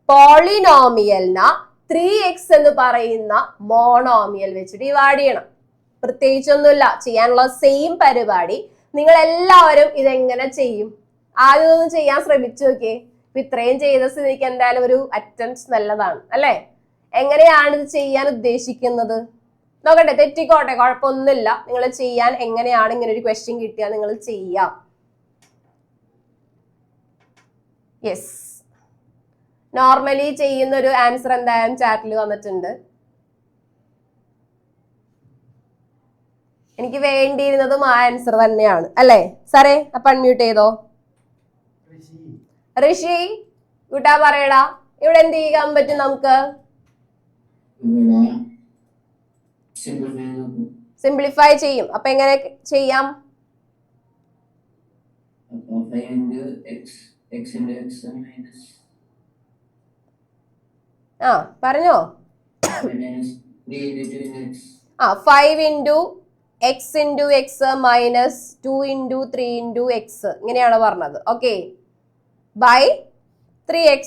പോളിനോമിയലിനെ 3x എന്ന് പറയുന്ന മോണോമിയൽ വെച്ച് ഡിവൈഡ് ചെയ്യണം. പ്രത്യേകിച്ചൊന്നുമില്ല, ചെയ്യാനുള്ള സെയിം പരിപാടി. നിങ്ങൾ എല്ലാവരും ഇതെങ്ങനെ ചെയ്യും? ആദ്യം ഒന്ന് ചെയ്യാൻ ശ്രമിച്ചു നോക്കിയേ. ഇത്രയും ചെയ്ത സ്ഥിതിക്ക് എന്തായാലും ഒരു അറ്റംപ്റ്റ് നല്ലതാണ് അല്ലെ. എങ്ങനെയാണ് ഇത് ചെയ്യാൻ ഉദ്ദേശിക്കുന്നത് നോക്കട്ടെ. തെറ്റിക്കോട്ടെ, കുഴപ്പമൊന്നുമില്ല. നിങ്ങൾ ചെയ്യാൻ എങ്ങനെയാണ് ഇങ്ങനെ ഒരു ക്വസ്റ്റ്യൻ കിട്ടിയാൽ നിങ്ങൾ ചെയ്യാം. യെസ്, നോർമലി ചെയ്യുന്ന ഒരു ആൻസർ എന്തായാലും ചാറ്റിൽ വന്നിട്ടുണ്ട്. എനിക്ക് വേണ്ടിയിരുന്നതും ആ ആൻസർ തന്നെയാണ് അല്ലെ സാറേ. അപ്പൊ അൺമ്യൂട്ട് ചെയ്തോ. ഋഷി കൂട്ടാ പറയടാ, ഇവിടെ എന്ത് ചെയ്യാൻ പറ്റും നമുക്ക്? സിംപ്ലിഫൈ ചെയ്യും. അപ്പൊ എങ്ങനെ ചെയ്യാം? ആ പറഞ്ഞോ. 5 into x into x minus 2 into 3 into x ഇങ്ങനെയാണ് പറഞ്ഞത്. Okay, by 3x.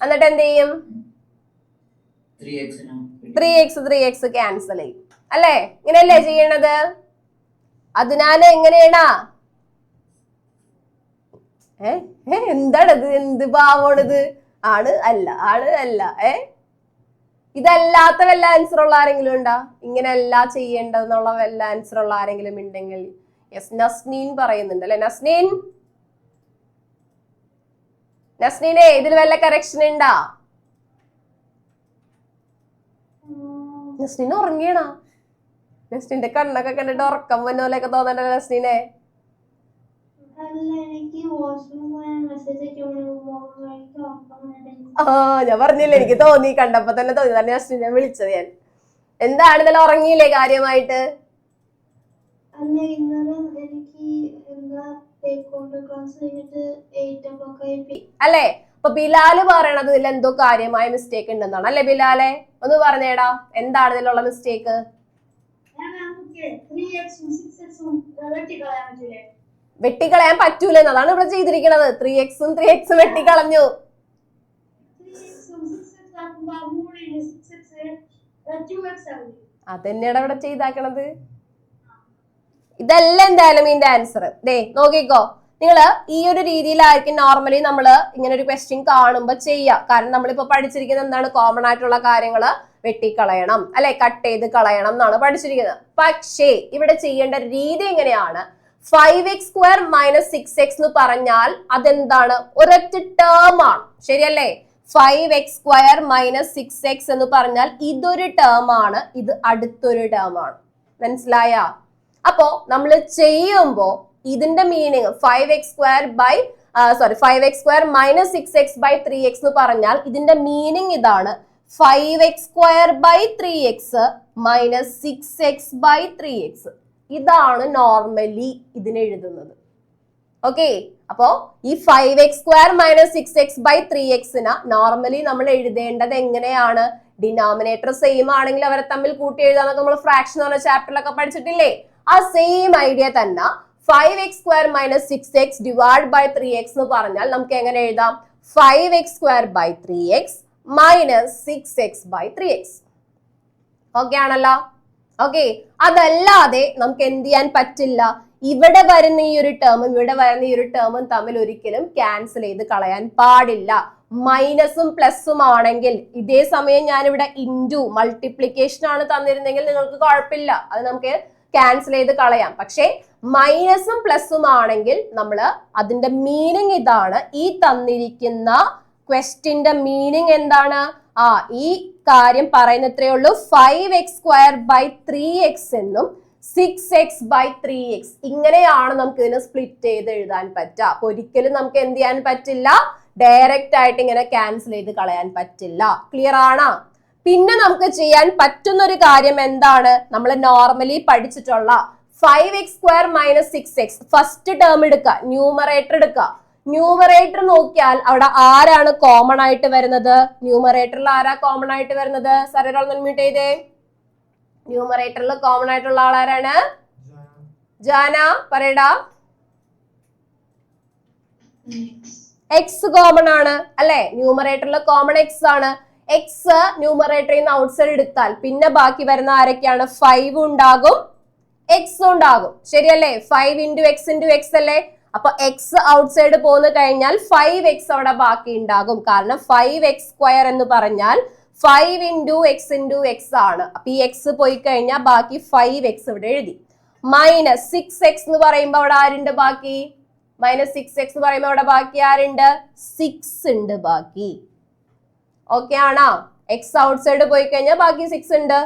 എന്നിട്ട് എന്ത് ചെയ്യും? 3x ക്യാൻസൽ ചെയ്യും അല്ലേ. ഇങ്ങനെയല്ലേ ചെയ്യണത്? അതിനാൽ എങ്ങനെയാണാ എന്താണത്? എന്ത് ഭാവമാണിത്? ആണ് അല്ല ഇതല്ലാത്ത വല്ല ആൻസർ ഉള്ള ആരെങ്കിലും ഉണ്ടാ? ഇങ്ങനെയല്ല ചെയ്യേണ്ടതെന്നുള്ള വല്ല ആൻസർ ഉള്ള ആരെങ്കിലും ഉണ്ടെങ്കിൽ? യെസ്, നസ്നീൻ പറയുന്നുണ്ട് അല്ലെ. നസ്നീനെ ഇതിൽ വല്ല കറക്ഷൻ ഉണ്ടാ? നസ്നീൻ ഉറങ്ങിയണ? നസ്നീന്റെ കണ്ണൊക്കെ കണ്ടിട്ട് ഉറക്കം വന്ന പോലെയൊക്കെ തോന്നണ്ടല്ലോ നസ്നീനെ. ഞാൻ പറഞ്ഞില്ലേ, എനിക്ക് തോന്നി, കണ്ടപ്പോ തന്നെ തോന്നി. തന്നെ നസ്നീനെ വിളിച്ചത് ഞാൻ. എന്താണ് ഇന്നലെ ഉറങ്ങിയില്ലേ കാര്യമായിട്ട്? അല്ലെ. അപ്പൊ ബിലാല് പറയണത് ഇതിൽ എന്തോ കാര്യമായ മിസ്റ്റേക്ക് ഉണ്ടെന്നാണ് അല്ലെ. ബിലാലെ ഒന്ന് പറഞ്ഞേടാ, എന്താണ് ഇതിലുള്ള മിസ്റ്റേക്ക്? വെട്ടിക്കളയാൻ പറ്റൂല എന്നതാണ് ഇവിടെ ചെയ്തിരിക്കുന്നത്. 3x-ഉം 3x-ഉം വെട്ടിക്കളഞ്ഞു. അതന്നെയാണ് ഇവിടെ ചെയ്താക്കണത്. ഇതല്ല എന്തായാലും ഇതിന്റെ ആൻസർ. ദേ നോക്കിക്കോ, നിങ്ങൾ ഈ ഒരു രീതിയിലായിരിക്കും നോർമലി നമ്മൾ ഇങ്ങനെ ഒരു ക്വസ്റ്റ്യൻ കാണുമ്പോൾ ചെയ്യുക. കാരണം നമ്മളിപ്പോ പഠിച്ചിരിക്കുന്നത് എന്താണ്? കോമൺ ആയിട്ടുള്ള കാര്യങ്ങള് വെട്ടിക്കളയണം അല്ലെ, കട്ട് ചെയ്ത് കളയണം എന്നാണ് പഠിച്ചിരിക്കുന്നത്. പക്ഷേ ഇവിടെ ചെയ്യേണ്ട രീതി എങ്ങനെയാണ്? 5x² - 6x എന്ന് പറഞ്ഞാൽ അതെന്താണ്? ഒരൊറ്റ ടേം ആണ്, ശരിയല്ലേ? 5x² - 6x എന്ന് പറഞ്ഞാൽ ഇതൊരു ടേം ആണ്, ഇത് അടുത്തൊരു ടേം ആണ്. മനസ്സിലായ? അപ്പോ നമ്മൾ ചെയ്യുമ്പോ ഇതിന്റെ മീനിങ് 5x² - 6x/3x എന്ന് പറഞ്ഞാൽ ഇതിന്റെ മീനിങ് ഇതാണ്: 5x² 3x - 6x/3x. ഇതാണ് നോർമലി ഇതിനെ എഴുതുന്നത്. ഓക്കെ, അപ്പോ ഈ 5x² - 6x/3x നോർമലി നമ്മൾ എഴുതേണ്ടത് എങ്ങനെയാണ്? ഡിനോമിനേറ്റർ സെയിം ആണെങ്കിൽ അവരെ തമ്മിൽ കൂട്ടി എഴുതാന്നൊക്കെ നമ്മൾ ഫ്രാക്ഷൻ എന്ന ചാപ്റ്ററിലൊക്കെ പഠിച്ചിട്ടില്ലേ? ആ സെയിം ഐഡിയ തന്നെ 5x² - 6x divide by 3x എന്ന് പറഞ്ഞാൽ നമുക്ക് എങ്ങനെ എഴുതാം? 5x² 3x - 6x/3x. ഓക്കെ ആണല്ലോ? ഓക്കെ, അതല്ലാതെ നമുക്ക് എന്ത് ചെയ്യാൻ പറ്റില്ല? ഇവിടെ വരുന്ന ഈ ഒരു ടേമും ഇവിടെ വരുന്ന ഈ ഒരു ടേമും തമ്മിൽ ഒരിക്കലും ക്യാൻസൽ ചെയ്ത് കളയാൻ പാടില്ല. മൈനസും പ്ലസും ആണെങ്കിൽ, ഇതേ സമയം ഞാനിവിടെ ഇൻറ്റു മൾട്ടിപ്ലിക്കേഷൻ ആണ് തന്നിരുന്നെങ്കിൽ നിങ്ങൾക്ക് കുഴപ്പമില്ല, അത് നമുക്ക് ക്യാൻസൽ ചെയ്ത് കളയാം. പക്ഷേ മൈനസും പ്ലസും ആണെങ്കിൽ നമ്മൾ അതിന്റെ മീനിങ് ഇതാണ്. ഈ തന്നിരിക്കുന്ന ക്വസ്റ്റിന്റെ മീനിങ് എന്താണ്? ഈ കാര്യം പറയുന്ന എത്രയേ ഉള്ളൂ, 5x²/3x എന്നും 6x/3x ഇങ്ങനെയാണ് നമുക്ക് ഇതിനെ സ്പ്ലിറ്റ് ചെയ്ത് എഴുതാൻ പറ്റുക. അപ്പൊ ഒരിക്കലും നമുക്ക് എന്ത് ചെയ്യാൻ പറ്റില്ല, ഡയറക്റ്റ് ആയിട്ട് ഇങ്ങനെ ക്യാൻസൽ ചെയ്ത് കളയാൻ പറ്റില്ല. ക്ലിയർ ആണ്? പിന്നെ നമുക്ക് ചെയ്യാൻ പറ്റുന്ന ഒരു കാര്യം എന്താണ്, നമ്മൾ നോർമലി പഠിച്ചിട്ടുള്ള 5x² - 6x ഫസ്റ്റ് ടേം എടുക്കുക, ന്യൂമറേറ്റർ എടുക്കുക. ന്യൂമറേറ്റർ നോക്കിയാൽ അവിടെ ആരാണ് കോമൺ ആയിട്ട് വരുന്നത്? ന്യൂമറേറ്ററിൽ ആരാ കോമൺ ആയിട്ട് വരുന്നത്? സാർ മ്യൂട്ട് ചെയ്തേ. ന്യൂമറേറ്ററിൽ കോമൺ ആയിട്ടുള്ള ആളാരാണ്? ജാന പറയടാ. എക്സ് കോമൺ ആണ് അല്ലെ? ന്യൂമറേറ്ററിൽ കോമൺ എക്സ് ആണ്. എക്സ് ന്യൂമറേറ്ററിൽ നിന്ന് ഔട്ട്സൈഡ് എടുത്താൽ പിന്നെ ബാക്കി വരുന്ന ആരൊക്കെയാണ്? 5 ഉണ്ടാകും, എക്സ് ഉണ്ടാകും. ശരിയല്ലേ? 5 × x × x അല്ലേ? അപ്പൊ എക്സ് ഔട്ട്സൈഡ് പോന്നു കഴിഞ്ഞാൽ 5x അവിടെ ബാക്കി ഉണ്ടാകും. കാരണം 5x² എന്ന് പറഞ്ഞാൽ 5 × x × x ആണ്. അപ്പൊ ഈ എക്സ് പോയി കഴിഞ്ഞാൽ ബാക്കി 5x ഇവിടെ എഴുതി. മൈനസ് 6x എന്ന് പറയുമ്പോ അവിടെ ആരുണ്ട് ബാക്കി? -6x എന്ന് പറയുമ്പോ അവിടെ ബാക്കി ആരുണ്ട്? 6 ഉണ്ട് ബാക്കി. ഓക്കെ ആണോ? എക്സ് ഔട്ട്സൈഡ് പോയി കഴിഞ്ഞാൽ ബാക്കി 6 ഉണ്ട്.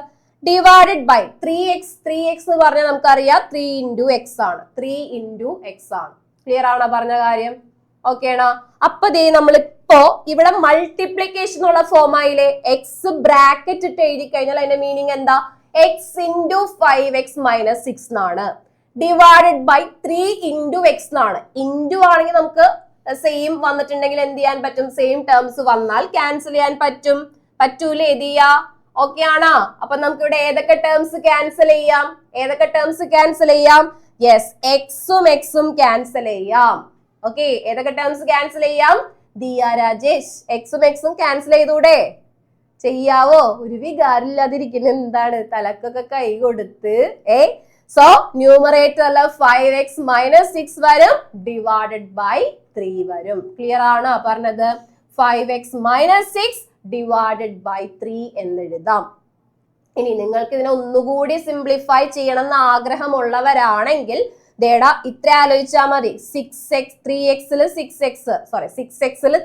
Divided by 3x. 3x എന്ന് പറഞ്ഞാൽ നമുക്കറിയാം 3 × x ആണ്. 3 × x ആണ്. ക്ലിയർ ആണോ പറഞ്ഞ കാര്യം? ഓക്കെ ആണോ? അപ്പൊ ദേ നമ്മളിപ്പോ ഇവിടെ മൾട്ടിപ്ലിക്കേഷൻ ഉള്ള ഫോമായിലെ എക്സ് ബ്രാക്കറ്റ് ഇട്ട് എഴുതി കഴിഞ്ഞാൽ അതിന്റെ മീനിങ് എന്താ? x × 5x - 6 എന്നാണ്. ഡിവൈഡഡ് ബൈ 3 × x എന്നാണ്. ഇൻറ്റു ആണെങ്കിൽ നമുക്ക് സെയിം വന്നിട്ടുണ്ടെങ്കിൽ എന്ത് ചെയ്യാൻ പറ്റും? സെയിം ടേംസ് വന്നാൽ ക്യാൻസൽ ചെയ്യാൻ പറ്റും. പറ്റൂലേ? എന്ത് ചെയ്യാ? ഓക്കെ ആണോ? അപ്പൊ നമുക്ക് ഇവിടെ ഏതൊക്കെ ടേംസ് ക്യാൻസൽ ചെയ്യാം? ഏതൊക്കെ ടേംസ് ക്യാൻസൽ ചെയ്യാം? യെസ്, എക്സും എക്സും ക്യാൻസൽ ചെയ്യാം. ഓക്കെ, ഏതൊക്കെ ടേംസ് ക്യാൻസൽ ചെയ്യാം? ദിയ രാജേഷ്, എക്സും എക്സും ക്യാൻസൽ ചെയ്തൂടെ? ചെയ്യാവോ? ഒരു വികാരമില്ലാതിരിക്കുന്ന എന്താണ്? തലക്കൊക്കെ കൈ കൊടുത്ത്. സോ ന്യൂമറേറ്ററിൽ 5x - 6 വരും, ഡിവൈഡഡ് ബൈ 3 വരും. ക്ലിയർ ആണോ പറഞ്ഞത്? 5x - 6 ഡിവൈഡഡ് ബൈ 3 എന്ന് എഴുതാം. ഇനി നിങ്ങൾക്ക് ഇതിനെ ഒന്നുകൂടി സിംപ്ലിഫൈ ചെയ്യണം എന്ന് ആഗ്രഹമുള്ളവരാണെങ്കിൽ ദേടാ ഇത്ര ആലോചിച്ചാൽ മതി. 6x 3xൽ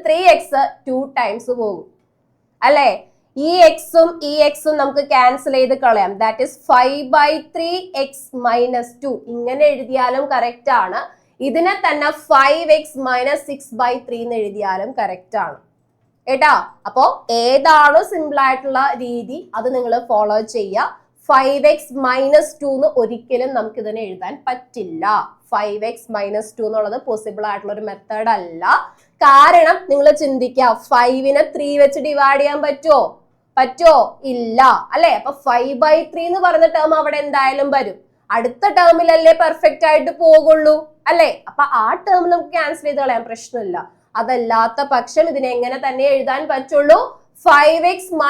3x 2 ടൈംസ് പോകും അല്ലെ? ഈ എക്സും ഈ എക്സും നമുക്ക് ക്യാൻസൽ ചെയ്ത് കളയാം. ദാറ്റ് ഈസ് 5/3x - 2 ഇങ്ങനെ എഴുതിയാലും കറക്റ്റ് ആണ്. ഇതിനെ തന്നെ 5x - 6/3 എന്ന് എഴുതിയാലും കറക്റ്റ് ആണ് കേട്ടാ. അപ്പോ ഏതാണോ സിമ്പിൾ ആയിട്ടുള്ള രീതി അത് നിങ്ങൾ ഫോളോ ചെയ്യുക. 5x - 2 എന്ന് ഒരിക്കലും നമുക്ക് ഇതിനെ എഴുതാൻ പറ്റില്ല. 5x - 2 എന്നുള്ളത് പോസിബിൾ ആയിട്ടുള്ള ഒരു മെത്തേഡ് അല്ല. കാരണം നിങ്ങൾ ചിന്തിക്കുക, 5നെ 3 വെച്ച് ഡിവൈഡ് ചെയ്യാൻ പറ്റുമോ? ഇല്ല അല്ലെ? അപ്പൊ 5/3 എന്ന് പറഞ്ഞ ടേം അവിടെ എന്തായാലും വരും. അടുത്ത ടേമിലല്ലേ പെർഫെക്റ്റ് ആയിട്ട് പോകുള്ളൂ അല്ലെ? അപ്പൊ ആ ടേം നമുക്ക് ക്യാൻസൽ ചെയ്ത് കളയാൻ പ്രശ്നമില്ല. അതല്ലാത്ത പക്ഷം ഇതിനെ എങ്ങനെ തന്നെ എഴുതാൻ പറ്റുള്ളൂ? 5x -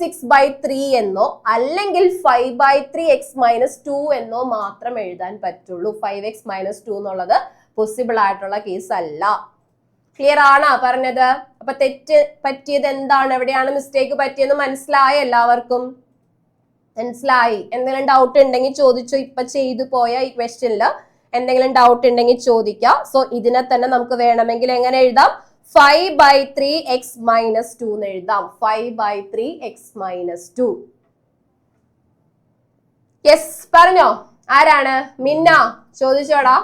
6/3 എന്നോ അല്ലെങ്കിൽ 5/3x - 2 എന്നോ മാത്രം എഴുതാൻ പറ്റുള്ളൂ. 5x - 2 എന്നുള്ളത് പോസിബിൾ ആയിട്ടുള്ള കേസ് അല്ല. ക്ലിയർ ആണോ പറഞ്ഞത്? അപ്പൊ തെറ്റ് പറ്റിയത് എന്താണ്? എവിടെയാണ് മിസ്റ്റേക്ക് പറ്റിയെന്ന് മനസ്സിലായ എല്ലാവർക്കും? മനസ്സിലായി? എന്തെങ്കിലും ഡൗട്ട് ഉണ്ടെങ്കിൽ ചോദിച്ചോ. ഇപ്പൊ ചെയ്തു പോയ ഈ ക്വസ്റ്റ്യനിൽ എന്തെങ്കിലും ഡൗട്ട് ഉണ്ടെങ്കിൽ ചോദിക്കാം. സോ ഇതിനെ തന്നെ നമുക്ക് വേണമെങ്കിൽ എങ്ങനെ എഴുതാം? 5/3x - 2 എന്ന് എഴുതാം. 5/3x - 2. യെസ്, പറഞ്ഞോ. ആരാണ്? മിന്ന ചോദിച്ചോടാ.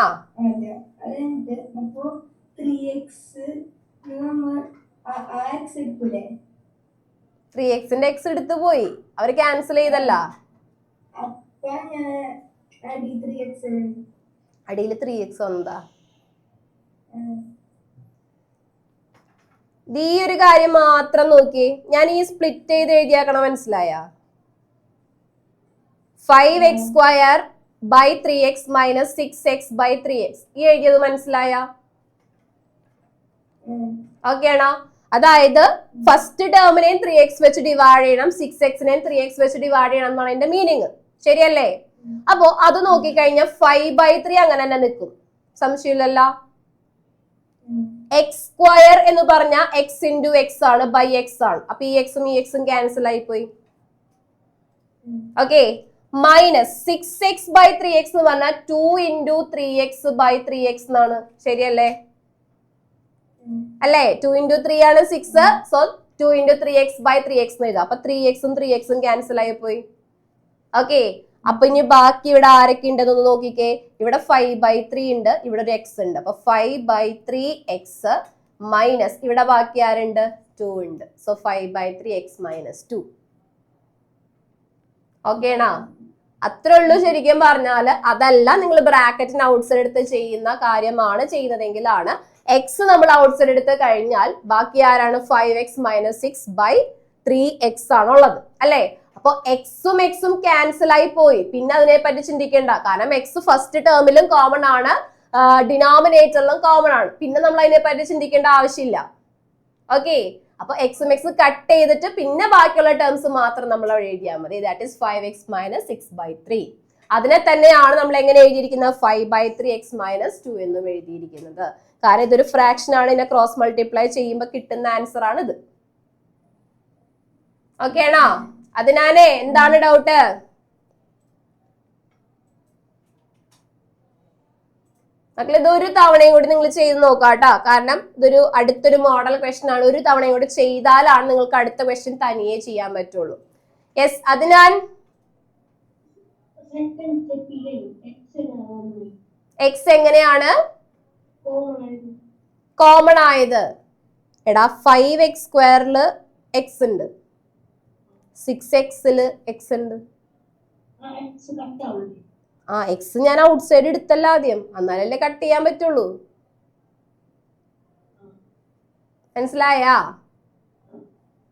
ആ 3xന്റെ x എടുത്തു പോയി, അവര് ക്യാൻസൽ ചെയ്തല്ല. അടിയിൽ 3x വന്നതാ. ഈ ഒരു കാര്യം മാത്രം നോക്കി. ഞാൻ ഈ സ്പ്ലിറ്റ് ചെയ്ത് എഴുതിയാക്കണം. മനസ്സിലായ? 5x² - 6x/3x ഈ എഴുതിയത് മനസ്സിലായ? ഓക്കെ ആണോ? അതായത് ഫസ്റ്റ് ടേമിനെയും 3x വെച്ച് ഡിവൈഡ് ചെയ്യണം, 6xനെയും 3x വെച്ച് ഡിവൈഡ് ചെയ്യണം എന്നാണ് എന്റെ മീനിങ്. ശരിയല്ലേ? അപ്പോ അത് നോക്കിക്കഴിഞ്ഞാൽ 5/3 അങ്ങനെ തന്നെ നിൽക്കും, സംശയമില്ലല്ലോ. എക്സ് സ്ക്വയർ എന്ന് പറഞ്ഞാൽ എക്സ് ഇൻറ്റു എക്സ് ആണ്, ബൈ എക്സ് ആണ്. അപ്പൊ ഈ എക്സും ക്യാൻസൽ ആയി പോയി. ഓക്കെ, മൈനസ് 6x/3x എന്ന് പറഞ്ഞാൽ 2 ഇൻറ്റു 3x/3x എന്നാണ്. ശരിയല്ലേ? അല്ലേ? 2 ഇൻറ്റു 3 ആണ് 6, സോ 2 ഇൻറ്റു 3x/3x എന്ന് എഴുതാം. അപ്പൊ 3x ക്യാൻസൽ ആയി പോയി. ഓക്കെ, അപ്പൊ ഇനി ബാക്കി ഇവിടെ ആരൊക്കെ ഉണ്ടെന്ന് നോക്കിക്കേ. ഇവിടെ 5/3 ഉണ്ട്, ഇവിടെ ഒരു എക്സ് ഉണ്ട്. അപ്പൊ 5/3x മൈനസ് ഇവിടെ ബാക്കി ആരുണ്ട്? 2 ഉണ്ട്. So 5/3x minus 2. ഓക്കേണാ? അത്രേ ഉള്ളൂ. ശരിക്കും പറഞ്ഞാല് അതല്ല നിങ്ങൾ ബ്രാക്കറ്റിന് ഔട്ട്സൈഡ് എടുത്ത് ചെയ്യുന്ന കാര്യമാണ് ചെയ്യുന്നതെങ്കിലാണ് എക്സ് നമ്മൾ ഔട്ട്സൈഡ് എടുത്ത് കഴിഞ്ഞാൽ ബാക്കി ആരാണ്? 5x മൈനസ് 6/3x ആണുള്ളത്, അല്ലെ? അപ്പൊ എക്സും ക്യാൻസൽ ആയി പോയി. പിന്നെ അതിനെ പറ്റി ചിന്തിക്കേണ്ട, കാരണം എക്സ് ഫസ്റ്റ് ടേമിലും കോമൺ ആണ്, ഡിനോമിനേറ്ററിലും കോമൺ ആണ്. പിന്നെ നമ്മൾ അതിനെ പറ്റി ചിന്തിക്കേണ്ട ആവശ്യമില്ല. ഓക്കെ, അപ്പൊ എക്സും കട്ട് ചെയ്തിട്ട് പിന്നെ ബാക്കിയുള്ള ടേംസ് മാത്രം നമ്മൾ എഴുതിയാൽ മതി. That is 5x minus 6/3. അതിനെ തന്നെയാണ് നമ്മൾ എങ്ങനെ എഴുതിയിരിക്കുന്നത്? 5/3x മൈനസ് 2 എന്നും എഴുതിയിരിക്കുന്നത്. കാരണം ഇതൊരു ഫ്രാക്ഷൻ ആണ്, ഇതിനെ ക്രോസ് മൾട്ടിപ്ലൈ ചെയ്യുമ്പോൾ കിട്ടുന്ന ആൻസർ ആണ് ഇത്. ഓക്കെ ആണോ? അതിനാണ് എന്താണ് ഡൗട്ട്? മക്കളെ ഇതൊരു തവണയും കൂടി നിങ്ങൾ ചെയ്ത് നോക്കാട്ടോ, കാരണം ഇതൊരു അടുത്തൊരു മോഡൽ ക്വസ്റ്റ്യൻ ആണ്. ഒരു തവണയും കൂടി ചെയ്താലാണ് നിങ്ങൾക്ക് അടുത്ത ക്വസ്റ്റ്യൻ തനിയെ ചെയ്യാൻ പറ്റുള്ളൂ. യെസ്, അതിനാൽ എക്സ് എങ്ങനെയാണ് കോമൺ ആയത്? എടാ 5x² എക്സ് ഉണ്ട്, 6x എക്സ് ഉണ്ട്. ആ എക്സ് ഞാൻ ഔട്ട് സൈഡ് എടുത്തല്ല ആദ്യം, എന്നാലല്ലേ കട്ട് ചെയ്യാൻ പറ്റുള്ളൂ. മനസ്സിലായാ?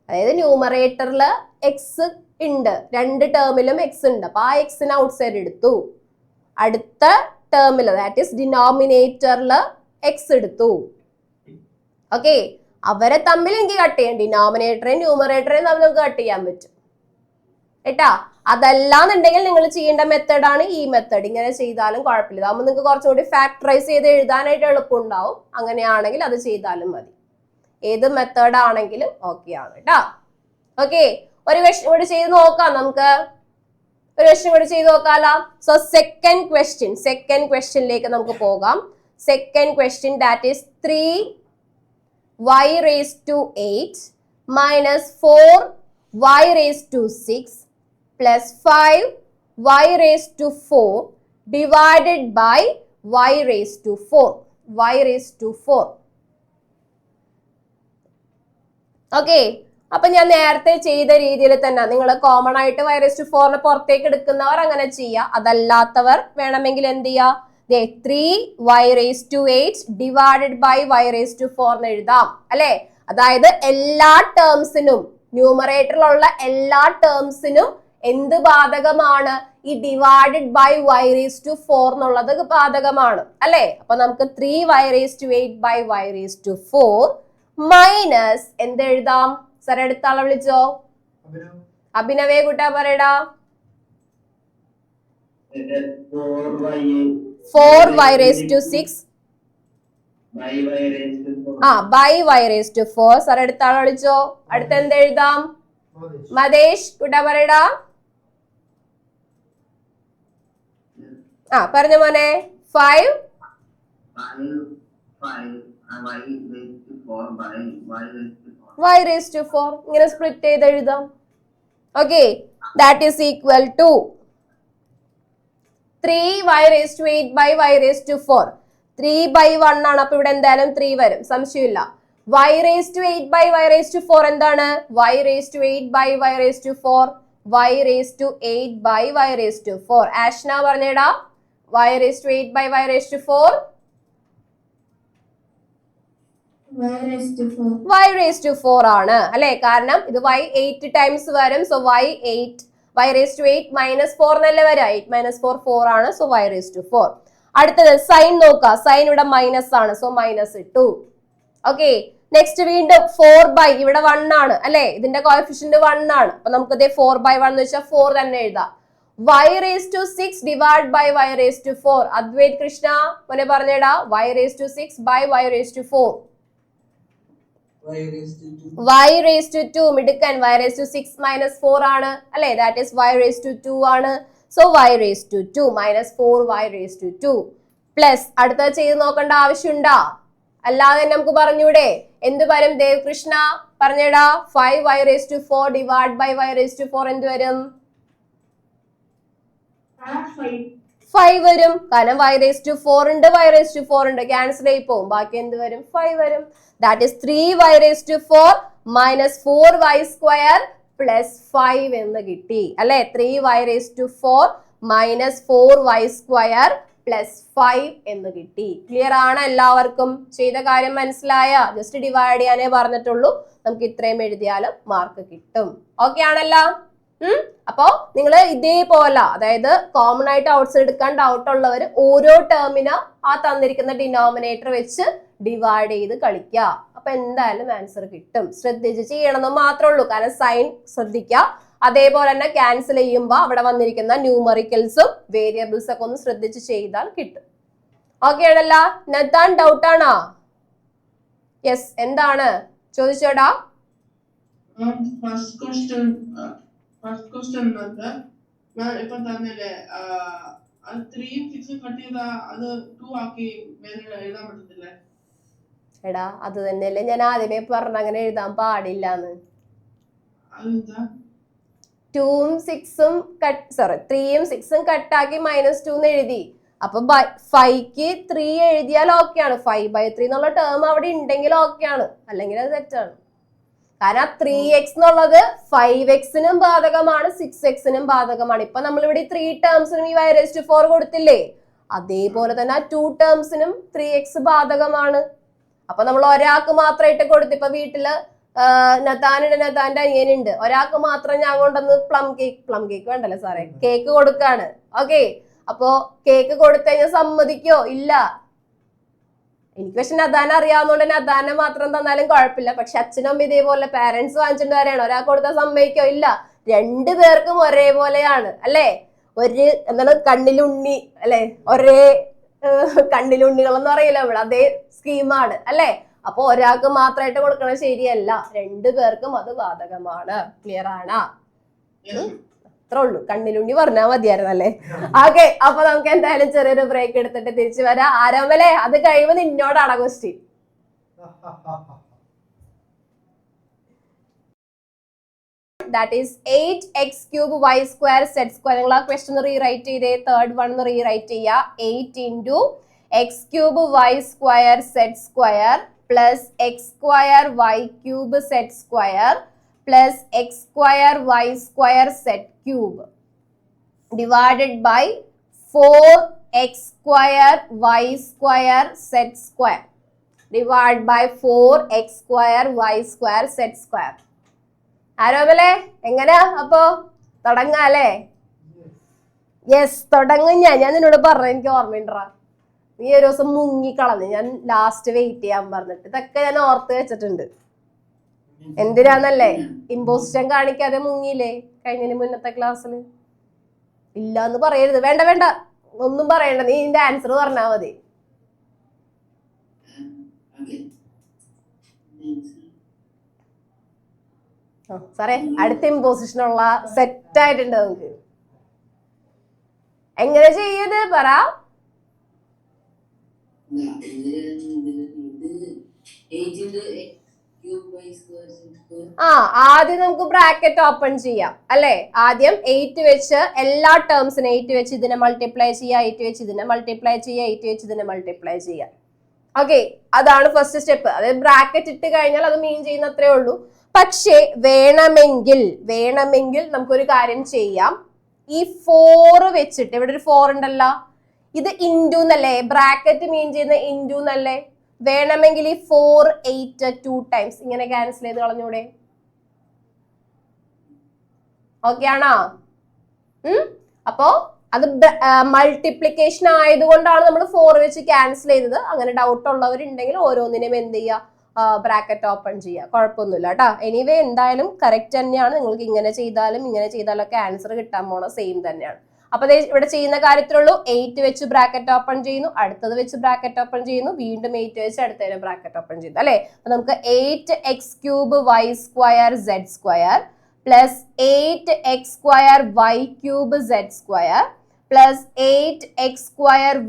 അതായത് ന്യൂമറേറ്ററില് എക്സ് ഉണ്ട്, രണ്ട് ടേമിലും എക്സ് ഉണ്ട്. അപ്പൊ ആ എക്സിന് ഔട്ട് സൈഡ് എടുത്തു. അടുത്ത ടേമില് ദാറ്റ് ഈസ് ഡിനോമിനേറ്ററില് എക്സ് എടുത്തു. ഓക്കെ, അവരെ തമ്മിൽ എനിക്ക് കട്ട് ചെയ്യാം. ഡിനോമിനേറ്ററേയും ന്യൂമറേറ്ററേയും തമ്മിൽ നമുക്ക് കട്ട് ചെയ്യാൻ പറ്റും കേട്ടാ. അതല്ലാന്നുണ്ടെങ്കിൽ നിങ്ങൾ ചെയ്യേണ്ട മെത്തേഡാണ് ഈ മെത്തേഡ്. ഇങ്ങനെ ചെയ്താലും കുഴപ്പമില്ല. അതാകുമ്പോൾ നിങ്ങൾക്ക് കുറച്ചുകൂടി ഫാക്ടറൈസ് ചെയ്ത് എഴുതാനായിട്ട് എളുപ്പമുണ്ടാവും. അങ്ങനെയാണെങ്കിൽ അത് ചെയ്താലും മതി. ഏത് മെത്തേഡ് ആണെങ്കിലും ഓക്കെ ആണ് കേട്ടാ. ഓക്കെ, ഒരു ക്വസ്റ്റ്യൻ കൂടി ചെയ്ത് നോക്കാം നമുക്ക്. ഒരു ക്വസ്റ്റ്യൻ കൂടി ചെയ്ത് നോക്കാലോ. സോ സെക്കൻഡ് ക്വസ്റ്റ്യനിലേക്ക് നമുക്ക് പോകാം. Second question that is 3y⁻8 minus 4y⁻6 plus 5y⁻4 divided by y⁻4. Okay, അപ്പൊ ഞാൻ നേരത്തെ ചെയ്ത രീതിയിൽ തന്നെ നിങ്ങൾ കോമൺ ആയിട്ട് y⁻4 പുറത്തേക്ക് എടുക്കുന്നവർ അങ്ങനെ ചെയ്യാം. അതല്ലാത്തവർ വേണമെങ്കിൽ എന്ത് ചെയ്യാ? 3y⁻8 divided by y⁻4 എന്ന് എഴുതാം, അല്ലെ? അതായത് എല്ലാ ടേംസിനും, ന്യൂമറേറ്ററിലുള്ള എല്ലാ ടേംസിനും എന്ത് ബാധകമാണ്? ഈ ഡിവൈഡഡ് ബൈ y⁻4 എന്നുള്ളത് ബാധകമാണ്, അല്ലെ? അപ്പൊ നമുക്ക് 3y⁻8 by y⁻4 മൈനസ് എന്ത് എഴുതാം? സർ അടുത്ത ആളെ വിളിച്ചോ. അഭിനവേ കൂട്ടാ പറയടാ. 4y⁻6 by y⁻4. സർ അടുത്ത ആളെ വിളിച്ചോ. അടുത്ത എന്ത് എഴുതാം? മതേഷ് കൂട്ടാ പറയടാ. പറഞ്ഞ മോനെ. 5 y⁻4 ഇങ്ങനെ സ്പ്ലിറ്റ് ചെയ്ത് എഴുതാം. Okay, that is equal to 3y⁻8 by y⁻4. 3/1 ആണ്. അപ്പൊ ഇവിടെ എന്തായാലും 3 വരും, സംശയമില്ല. y⁻8 by y⁻4 എന്താണ്? y⁻8 by y⁻4. y⁻8 by y⁻4. Ashna പറഞ്ഞേടാ. y⁻8 by y⁻4 y⁻4 ആണ്, അല്ലെ? കാരണം ഇത് y 8 ടൈംസ് വരും. സോ y⁻8 മൈനസ് 4 എന്നല്ലേ വരാ. 8 - 4 4 ആണ്. So y⁻4. അടുത്തത് സൈൻ നോക്കാം. സൈൻ ഇവിടെ മൈനസ് ആണ്, സോ -2. ഓക്കെ, നെക്സ്റ്റ് വീണ്ടും 4/, ഇവിടെ 1 ആണ്, അല്ലെ? ഇതിന്റെ കോഎഫിഷ്യന്റ് 1 ആണ്. അപ്പൊ നമുക്ക് 4/1 എന്ന് വെച്ചാൽ 4 തന്നെ എഴുതാം. y raised to 6 divided by y raised to 4. Advait Krishna മോനെ പറഞ്ഞേടാ, y raised to 6 by y raised to 4. y raised to 2. y raised to 2 മിടുക്കൻ. y raised to 6 minus 4 ആണ് അല്ലേ, that is y raised to 2 ആണ്. So y raised to 2 minus 4y raised to 2 plus അടുത്ത ചെയ്ത് നോക്കേണ്ട ആവശ്യമുണ്ടാ? അല്ലാതെ നമുക്ക് പറഞ്ഞൂടെ? എന്ത് വരും Dev Krishna പറഞ്ഞേടാ? 5y raised to 4 divided by y raised to 4 എന്ത് വരും? 5 വരും. കാരണം y raised to 4 ഉണ്ട്, y raised to 4 ഉണ്ട്, ക്യാൻസൽ ആയി പോകും. ബാക്കി എന്ത് വരും? 5 വരും. That is 3y raised to 4 minus 4y square plus 5 എന്ന് കിട്ടി അല്ലെ. 3y raised to 4 minus 4y square plus 5 എന്ന് കിട്ടി. ക്ലിയർ ആണ് എല്ലാവർക്കും? ചെയ്ത കാര്യം മനസ്സിലായ? ജസ്റ്റ് ഡിവൈഡ് ചെയ്യാനേ പറഞ്ഞിട്ടുള്ളൂ. നമുക്ക് ഇത്രയും എഴുതിയാലും മാർക്ക് കിട്ടും. ഓക്കെ ആണല്ലോ? അപ്പോ നിങ്ങൾ ഇതേപോലെ, അതായത് കോമൺ ആയിട്ട് ഔട്ട്സൈഡ് എടുക്കാൻ ഡൗട്ട് ഉള്ളവർ ഓരോ ടേമിന് ആ തന്നിരിക്കുന്ന ഡിനോമിനേറ്റർ വെച്ച് ഡിവൈഡ് ചെയ്ത് കളിക്കുക. അപ്പൊ എന്തായാലും ആൻസർ കിട്ടും. ശ്രദ്ധിച്ച് ചെയ്യണമെന്ന് മാത്രമേ ഉള്ളൂ. കാരണം സൈൻ ശ്രദ്ധിക്കുക. അതേപോലെ തന്നെ ക്യാൻസൽ ചെയ്യുമ്പോൾ അവിടെ വന്നിരിക്കുന്ന ന്യൂമറിക്കൽസും വേരിയബിൾസ് ഒക്കെ ഒന്ന് ശ്രദ്ധിച്ച് ചെയ്താൽ കിട്ടും. ഓക്കെ ആണല്ലോ? നത്താൻ ഡൗട്ട് ആണോ? യെസ്, എന്താണ് ചോദിച്ചോടാ? ഫസ്റ്റ് ക്വസ്റ്റ്യൻ ഇപ്പൊ തന്നില്ലേ 3 6 കട്ട് ചെയ്താ അത് 2 ആക്കി എഴുതാൻ പറ്റത്തില്ലേ? എടാ അത് തന്നെയല്ലേ ഞാൻ ആദ്യമേ പറഞ്ഞ, അങ്ങനെ എഴുതാൻ പാടില്ലാന്ന്. 2ഉം 6ഉം കട്ട്, സോറി 3ഉം 6ഉം കട്ടാക്കി -2 എഴുതി. അപ്പൊ 5ക്ക് 3 എഴുതിയാൽ ഓക്കെയാണ്. 5/3 എന്നുള്ള ടേം അവിടെ ഉണ്ടെങ്കിൽ ഓക്കെയാണ്, അല്ലെങ്കിൽ അത് തെറ്റാണ്. കാരണം 3x എന്നുള്ളത് 5xനും ബാധകമാണ്, 6xനും ബാധകമാണ്. ഇപ്പൊ നമ്മളിവിടെ 3 ടേംസിനും ഈ y raised to 4 കൊടുത്തില്ലേ, അതേപോലെ തന്നെ 2 ടേംസിനും 3x ബാധകമാണ്. അപ്പൊ നമ്മൾ ഒരാൾക്ക് മാത്രമായിട്ട് കൊടുത്തു. ഇപ്പൊ വീട്ടില് നത്താന്റെ അനിയനുണ്ട്, ഒരാൾക്ക് മാത്രം ഞാൻ കൊണ്ടുവന്ന് പ്ലം കേക്ക് വേണ്ടല്ലോ സാറേ, കേക്ക് കൊടുക്കാണ്. ഓക്കെ, അപ്പോ കേക്ക് കൊടുത്തു കഴിഞ്ഞാൽ സമ്മതിക്കോ? ഇല്ല. എനിക്ക് പക്ഷെ നദാന അറിയാവുന്നതുകൊണ്ട് നദാനെ മാത്രം തന്നാലും കുഴപ്പമില്ല. പക്ഷെ അച്ഛനും അമ്മ ഇതേപോലെ പാരന്റ്സ് വാങ്ങിച്ചിട്ട് വരെയാണ്, ഒരാൾക്ക് കൊടുത്താൽ സമ്മതിക്കോ? ഇല്ല. 2 പേർക്കും ഒരേപോലെയാണ് അല്ലെ. എന്താണ് കണ്ണിലുണ്ണി അല്ലെ, ഒരേ കണ്ണിലുണ്ണികൾ എന്ന് പറയില്ല ഇവിടെ, അതേ സ്കീമാണ് അല്ലെ. അപ്പൊ ഒരാൾക്ക് മാത്രമായിട്ട് കൊടുക്കണത് ശരിയല്ല, 2 പേർക്കും അത് ബാധകമാണ്. ക്ലിയർ ആണ്? അത്രേ ഉള്ളൂ. കണ്ണിലുണ്ണി പറഞ്ഞാൽ മതിയായിരുന്നു അല്ലേ? ഓക്കെ, അപ്പൊ നമുക്ക് എന്തായാലും ചെറിയൊരു ബ്രേക്ക് എടുത്തിട്ട് തിരിച്ചു വരാം. ആരാമല്ലേ? അത് കഴിയുമ്പോൾ നിന്നോടാണ് question. That is 8x cube y square z square. നിങ്ങൾ ആ ക്വസ്റ്റ്യൻ റീറൈറ്റ് ചെയ്തേ. തേർഡ് വൺ റീറൈറ്റ് ചെയ്യുക. 8 into x cube y square z square plus x square y cube z square plus x square y square z cube divided by 4x square y square z square divided by 4x square y square z square. ആരോമല്ലേ? എങ്ങനെയാ അപ്പോ തുടങ്ങാല്ലേ? Yes, തുടങ്ങും. ഞാൻ നിന്നോട് പറഞ്ഞ, എനിക്ക് ഓർമ്മയുണ്ടാ, നീ ഒരു ദിവസം മുങ്ങിക്കളഞ്ഞു. ഞാൻ ലാസ്റ്റ് വെയിറ്റ് ചെയ്യാൻ പറഞ്ഞിട്ട് ഇതൊക്കെ ഞാൻ ഓർത്ത് വെച്ചിട്ടുണ്ട്. എന്തിനാന്നല്ലേ? ഇമ്പോസിഷൻ കാണിക്കാതെ മുങ്ങിയില്ലേ കഴിഞ്ഞതിന് മുന്നത്തെ ക്ലാസ്സിൽ? ഇല്ല എന്ന് പറയരുത്. വേണ്ട വേണ്ട, ഒന്നും പറയണ്ട, നീ നിന്റെ ആൻസർ പറഞ്ഞാ മതി. സാറേ, അടുത്ത ഇമ്പോസിഷനുള്ള സെറ്റ് ആയിട്ടുണ്ട്. നമുക്ക് എങ്ങനെ ചെയ്യത് പറ. ആദ്യം നമുക്ക് ബ്രാക്കറ്റ് ഓപ്പൺ ചെയ്യാം അല്ലെ. ആദ്യം 8 വെച്ച് എല്ലാ ടേംസിനും 8 വെച്ച് ഇതിനെ മൾട്ടിപ്ലൈ ചെയ്യുക, 8 വെച്ച് ഇതിനെ മൾട്ടിപ്ലൈ ചെയ്യുക, 8 വെച്ച് ഇതിനെ മൾട്ടിപ്ലൈ ചെയ്യുക. ഓക്കെ, അതാണ് ഫസ്റ്റ് സ്റ്റെപ്പ്. അതായത് ബ്രാക്കറ്റ് ഇട്ട് കഴിഞ്ഞാൽ അത് മീൻ ചെയ്യുന്ന അത്രേ ഉള്ളൂ. പക്ഷേ വേണമെങ്കിൽ നമുക്കൊരു കാര്യം ചെയ്യാം. ഈ 4 വെച്ചിട്ട്, ഇവിടെ ഒരു 4 ഉണ്ടല്ലോ, ഇത് ഇൻറ്റു എന്നല്ലേ ബ്രാക്കറ്റ് മീൻ ചെയ്യുന്ന, ഇൻറ്റു എന്നല്ലേ. വേണമെങ്കിൽ ഈ 4 8 2 ടൈംസ് ഇങ്ങനെ ക്യാൻസൽ ചെയ്ത് കളഞ്ഞൂടെ? ഓക്കെ ആണോ? അപ്പോ അത് മൾട്ടിപ്ലിക്കേഷൻ ആയതുകൊണ്ടാണ് നമ്മൾ 4 വെച്ച് ക്യാൻസൽ ചെയ്തത്. അങ്ങനെ ഡൗട്ട് ഉള്ളവരുണ്ടെങ്കിൽ ഓരോന്നിനും എന്ത് ചെയ്യുക, ബ്രാക്കറ്റ് ഓപ്പൺ ചെയ്യുക, കുഴപ്പമൊന്നുമില്ല കേട്ടോ. എനിവേ എന്തായാലും കറക്റ്റ് തന്നെയാണ്. നിങ്ങൾക്ക് ഇങ്ങനെ ചെയ്താലും ഒക്കെ ആൻസർ കിട്ടാൻ പോണ സെയിം തന്നെയാണ്. അപ്പൊ ഇവിടെ ചെയ്യുന്ന കാര്യത്തിലുള്ളൂ, 8 വെച്ച് ബ്രാക്കറ്റ് ഓപ്പൺ ചെയ്യുന്നു, അടുത്തത് വെച്ച് ബ്രാക്കറ്റ് ഓപ്പൺ ചെയ്യുന്നു, വീണ്ടും 8 വെച്ച് അടുത്തതിന് ബ്രാക്കറ്റ് ഓപ്പൺ ചെയ്യുന്നു അല്ലെ. അപ്പൊ നമുക്ക് 8x³ y² z² plus 8x² y³ z² plus 8x²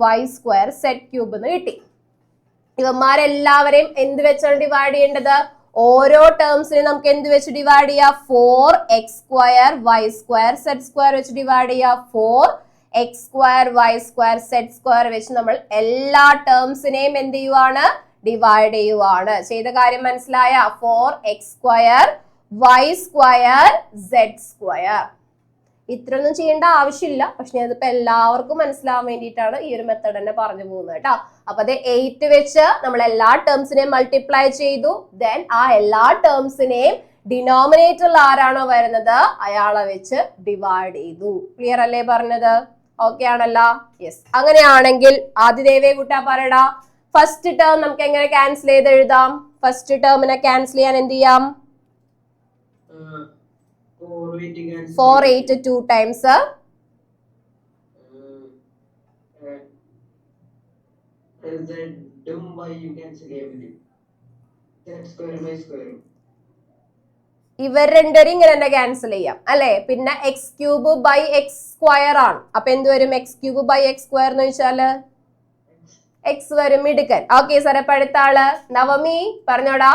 y² z³ എന്ന് കിട്ടി. ഇവന്മാരെല്ലാവരെയും എന്ത് വെച്ചാണ് ഡിവൈഡ് ചെയ്യേണ്ടത്? ഓരോ ടേംസിനെ നമുക്ക് എന്ത് വെച്ച് ഡിവൈഡ് ചെയ്യാം? 4x² y² z² വെച്ച് ഡിവൈഡ് ചെയ്യാം. 4x² y² z² വെച്ച് നമ്മൾ എല്ലാ ടേംസിനെയും എന്ത് ചെയ്യുവാണ്? ഡിവൈഡ് ചെയ്യുവാണ്. ചെയ്ത കാര്യം മനസ്സിലായ? 4x² y² z². ഇത്രയൊന്നും ചെയ്യേണ്ട ആവശ്യമില്ല, പക്ഷെ അതിപ്പോ എല്ലാവർക്കും മനസ്സിലാവാൻ വേണ്ടിയിട്ടാണ് ഈ ഒരു മെത്തേഡ് തന്നെ പറഞ്ഞു പോകുന്നത് കേട്ടോ. അപ്പൊ അത് 8 വെച്ച് നമ്മൾ എല്ലാ ടേംസിനെയും മൾട്ടിപ്ലൈ ചെയ്തു. ദെൻ ആ എല്ലാ ടേംസിനെയും ഡിനോമിനേറ്ററിൽ ആരാണോ വരുന്നത് അയാളെ വെച്ച് ഡിവൈഡ് ചെയ്തു. ക്ലിയർ അല്ലേ പറഞ്ഞത്? ഓക്കെ ആണല്ലോ? യെസ്. അങ്ങനെയാണെങ്കിൽ ആദിദേവേ കുട്ടാ പറയടാ, ഫസ്റ്റ് ടേം നമുക്ക് എങ്ങനെ ക്യാൻസൽ ചെയ്ത് എഴുതാം? ഫസ്റ്റ് ടേമിനെ ക്യാൻസൽ ചെയ്യാൻ എന്ത് ചെയ്യാം? 4 8 2 times ഇവർ രണ്ടുപേരും ഇങ്ങനെ തന്നെ ക്യാൻസൽ ചെയ്യാം അല്ലെ. പിന്നെ x³ ആണ്. അപ്പൊ എന്ത് വരും? x³ എന്ന് വെച്ചാല് x വരും. മിടുക്കൻ. Okay sir. അപ്പൊ അടുത്ത ആള് നവമി പറഞ്ഞോടാ.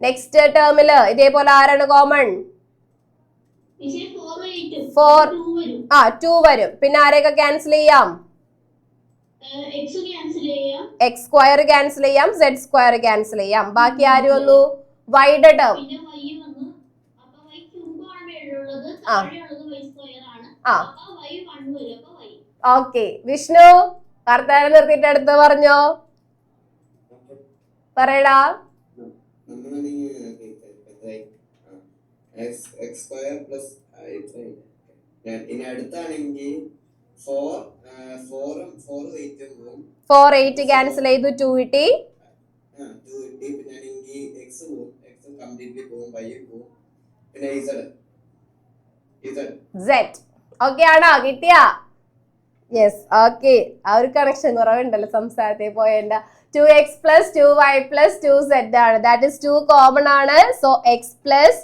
നെക്സ്റ്റ് ടേമില് ഇതേപോലെ ആരാണ് കോമൺ? 2 വരും. പിന്നെ ആരെയൊക്കെ ക്യാൻസൽ ചെയ്യാം? x² ക്യാൻസൽ ചെയ്യാം, z² ക്യാൻസൽ ചെയ്യാം. ബാക്കി ആര് വന്നു? y-യുടെ ടേം. ഓക്കെ വിഷ്ണു വർത്താനം നിർത്തിയിട്ട് അടുത്ത് പറഞ്ഞോ. പറയടാ. ഇനി അടുത്താണെങ്കിൽ 4 8 ക്യാൻസൽ ചെയ്തു, 2 കിട്ടി. പിന്നെ എക്സ് കംപ്ലീറ്റ്ലി പോകും, y പോകും, പിന്നെ z. ഓക്കെ ആണോ? കിട്ടിയാ? യെസ്. ഓക്കെ. ആ ഒരു കണക്ഷൻ കുറവുണ്ടല്ലോ സംസാരത്തിൽ പോയതിന്റെ. 2x plus 2y plus 2z ആണ്. ദാറ്റ് ഇസ് 2 കോമൺ ആണ്. So x plus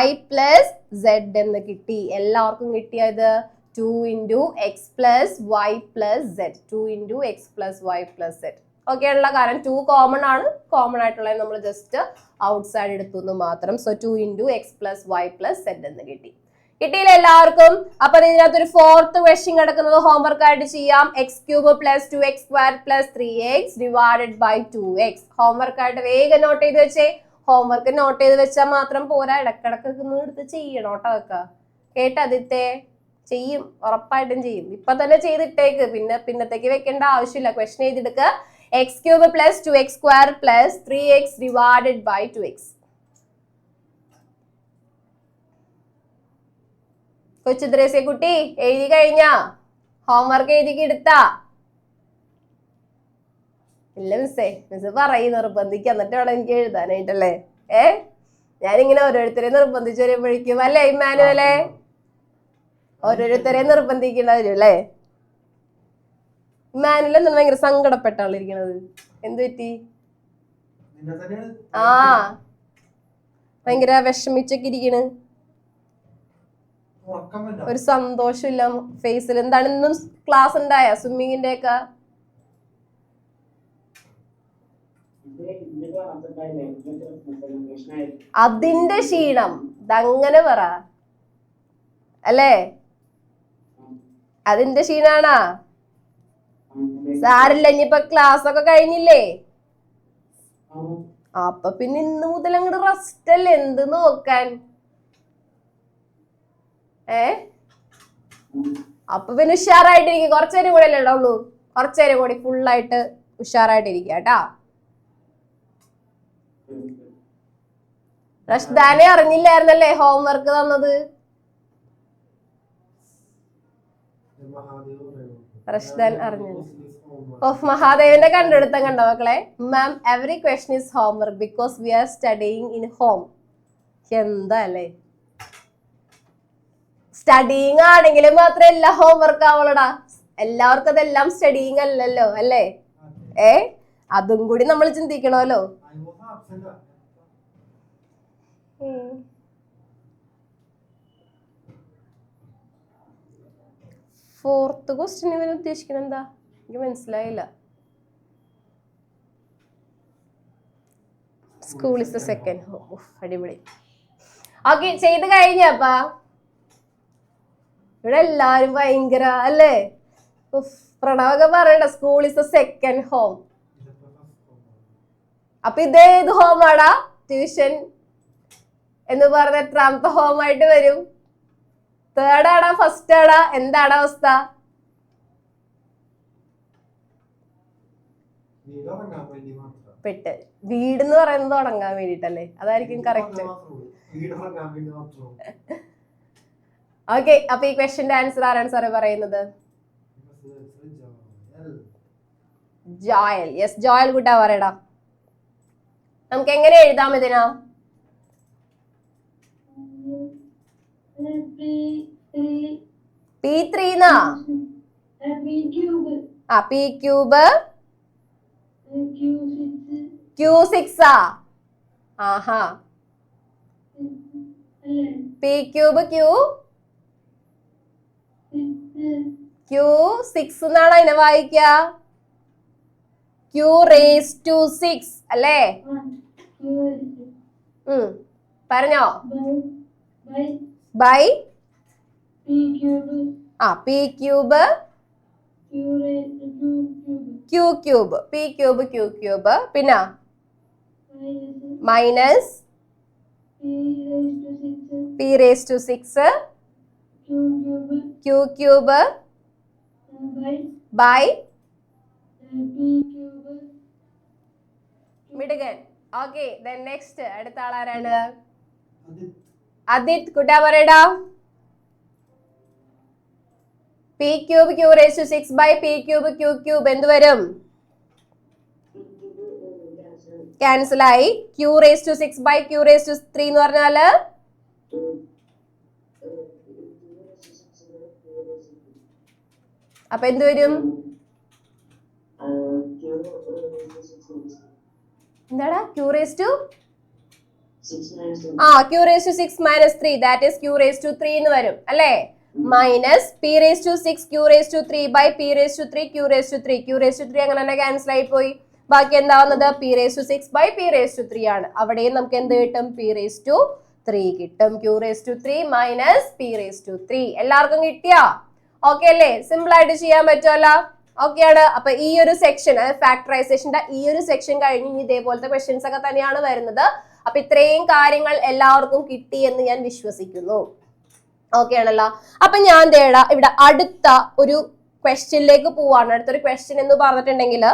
y plus z എന്ന് കിട്ടി. എല്ലാവർക്കും കിട്ടിയത് 2 into x plus y plus z. 2 into x plus y plus z. Okay ആണല്ലോ? കാരണം 2 കോമൺ ആണ്. കോമൺ ആയിട്ടുള്ള നമ്മൾ ജസ്റ്റ് ഔട്ട് സൈഡ് എടുത്തു മാത്രം. So 2 into x plus y plus z എന്ന് കിട്ടി. കിട്ടിയില്ല എല്ലാവർക്കും? അപ്പൊ ഇതിനകത്ത് ഒരു 4th ക്വസ്റ്റ്യൻ കിടക്കുന്നത് ഹോംവർക്ക് ആയിട്ട് ചെയ്യാം. x³ plus 2x² plus 3x divided by 2x. Homework ആയിട്ട് വേഗം നോട്ട് ചെയ്ത് വെച്ചേ. ഹോംവർക്ക് നോട്ട് ചെയ്ത് വെച്ചാൽ മാത്രം പോരാ, ഇടക്കിടക്ക് എടുത്ത് ചെയ്യണം കേട്ടോ. കേട്ടതിത്തെ ചെയ്യും, ഉറപ്പായിട്ടും ചെയ്യും. ഇപ്പൊ തന്നെ ചെയ്തിട്ടേക്ക്, പിന്നത്തേക്ക് വെക്കേണ്ട ആവശ്യമില്ല. ക്വസ്റ്റ്യൻ എഴുതിയെടുക്ക. x³ plus 2x² plus 3x divided by 2x. Kochuthresia കുട്ടി എഴുതി കഴിഞ്ഞാ? ഹോംവർക്ക് എഴുതി എടുത്താ? ഇല്ല മിസ്സേ, മിസ് പറയും നിർബന്ധിക്കുക, എന്നിട്ട് വേണം എനിക്ക് എഴുതാനായിട്ടല്ലേ. ഞാനിങ്ങനെ ഓരോരുത്തരെ നിർബന്ധിച്ച് വരുമ്പോഴേക്കും അല്ലേ ഇമ്മാനുവലെ? ഓരോരുത്തരെ നിർബന്ധിക്കേണ്ട വരും അല്ലേ? ഇമ്മാനുവൽ എന്താണ് ഭയങ്കര സങ്കടപ്പെട്ടാളിരിക്കണത്? എന്ത് പറ്റി? ആ ഭയങ്കര വിഷമിച്ചൊക്കെ ഇരിക്കണ്. ഒരു സന്തോഷമില്ല ഫേസിൽ. എന്താണ് ഇന്നും ക്ലാസ് ഉണ്ടായ സ്വിമ്മിങ്ങിന്റെ ഒക്കെ? അതിന്റെ ക്ഷീണം ഇതങ്ങനെ പറ അല്ലേ? അതിന്റെ ക്ഷീണാണാ? സാരില്ല, ഇനിയിപ്പൊ ക്ലാസ് ഒക്കെ കഴിഞ്ഞില്ലേ? അപ്പൊ പിന്നെ ഇന്ന് മുതൽ അങ്ങോട്ട് റെസ്റ്റ് അല്ലേ? എന്ത് നോക്കാൻ? അപ്പൊ പിന്നെ ഉഷാറായിട്ടിരിക്കും. കുറച്ചേരം കൂടെ അല്ലേ ഉള്ളൂ? കുറച്ചേരം കൂടി ഫുള്ളായിട്ട് ഉഷാറായിട്ടിരിക്കുക കേട്ടാ. റഷ്ദാനെ അറിഞ്ഞില്ലായിരുന്നല്ലേ ഹോംവർക്ക് തന്നത്? റഷ്ദാൻ അറിഞ്ഞു. ഓഫ് മഹാദേവന്റെ കണ്ടെടുത്തം കണ്ടോ മക്കളെ? Ma'am every question is homework because we are studying in home. എന്താ അല്ലേ, സ്റ്റഡിങ് ആണെങ്കിലും മാത്രമേ എല്ലാ ഹോംവർക്ക് ആവുള്ളടാ. എല്ലാവർക്കും അതെല്ലാം സ്റ്റഡിങ് അല്ലല്ലോ അല്ലേ? അതും കൂടി നമ്മൾ ചിന്തിക്കണമല്ലോ. ഫോർത്ത് ക്വസ്റ്റ്യൻ ഇവൻ ഉദ്ദേശിക്കുന്നത് എന്താ എനിക്ക് മനസ്സിലായില്ല. School is the second home. അടിപൊളി. ഓക്കെ, ചെയ്ത് കഴിഞ്ഞപ്പാ ഇവിടെ എല്ലാരും ഭയങ്കര അല്ലേ? പ്രണവൊക്കെ പറയണ്ട school is the second home. അപ്പൊ ഇതേത് ഹോമാടാ? ട്യൂഷൻ എന്ന് പറഞ്ഞ എത്രാമത്തെ ഹോമായിട്ട് വരും? തേർഡ് ആടാ ഫസ്റ്റ് ആടാ? എന്താണ് അവസ്ഥ? പെട്ട് വീട് എന്ന് പറയുന്നത് തുടങ്ങാൻ വേണ്ടിട്ടല്ലേ? അതായിരിക്കും കറക്റ്റ്. ഓക്കെ, അപ്പൊ ഈ ക്വസ്റ്റ്യന്റെ ആൻസർ ആരാണ് സാറേ പറയുന്നത്? ജോയൽ. യെസ്, ജോയൽ കൂട്ടാ പറയടാ. നമുക്ക് എങ്ങനെ എഴുതാം ഇതിനാ? P3 നാ? P ക്യൂബ് Q6 ആ? ആഹാ, P ക്യൂബ് Q6 എന്നാണ് അതിനെ വായിക്ക. Q raised to 6 അല്ലേ? പറഞ്ഞോ. By P cube Q cube, P cube Q cube, പിന്നെ minus P raised to 6 Q cube by മിടുകൻ. ഓക്കെ, then next അടുത്ത ആളാരാണ്? അദിത് കുട്ടാ പറയടാ. P cube Q raised to 6 by P cube Q cube എന്ത് വരും? ക്യാൻസൽ ആയി. Q raised to 6 by Q raised to 3 എന്ന് പറഞ്ഞാല് അപ്പൊ എന്ത് വരും? എന്താടാ? Q raised to Q raised to 6 minus 3 that is Q raised to 3 എന്ന് വരും അല്ലേ? Minus P raised to 6 Q raised to 3 by P raised to 3 Q raised to 3. Q raised to 3 അങ്ങനെ തന്നെ ക്യാൻസൽ ആയി പോയി. ബാക്കി എന്താ വന്നത്? P raised to 6 by P raised to 3 ആണ്. അവിടെയും നമുക്ക് എന്ത് കിട്ടും? P raised to 3 കിട്ടും. Q raised to 3 minus P raised to 3. എല്ലാവർക്കും കിട്ടിയാ? ഓക്കെ അല്ലേ? സിമ്പിൾ ആയിട്ട് ചെയ്യാൻ പറ്റുമല്ലോ. ഓക്കെ ആണ്. അപ്പൊ ഈ ഒരു സെക്ഷൻ ഫാക്ടറൈസേഷന്റെ ഈ ഒരു സെക്ഷൻ കഴിഞ്ഞ് ഇനി ഇതേപോലത്തെ ക്വസ്റ്റ്യൻസ് ഒക്കെ തന്നെയാണ് വരുന്നത്. അപ്പൊ ഇത്രയും കാര്യങ്ങൾ എല്ലാവർക്കും കിട്ടി എന്ന് ഞാൻ വിശ്വസിക്കുന്നു. ഓക്കെ ആണല്ലോ. അപ്പൊ ഞാൻ തേടാ ഇവിടെ അടുത്ത ഒരു ക്വസ്റ്റ്യനിലേക്ക് പോവാണ്. അടുത്തൊരു ക്വസ്റ്റ്യൻ എന്ന് പറഞ്ഞിട്ടുണ്ടെങ്കിൽ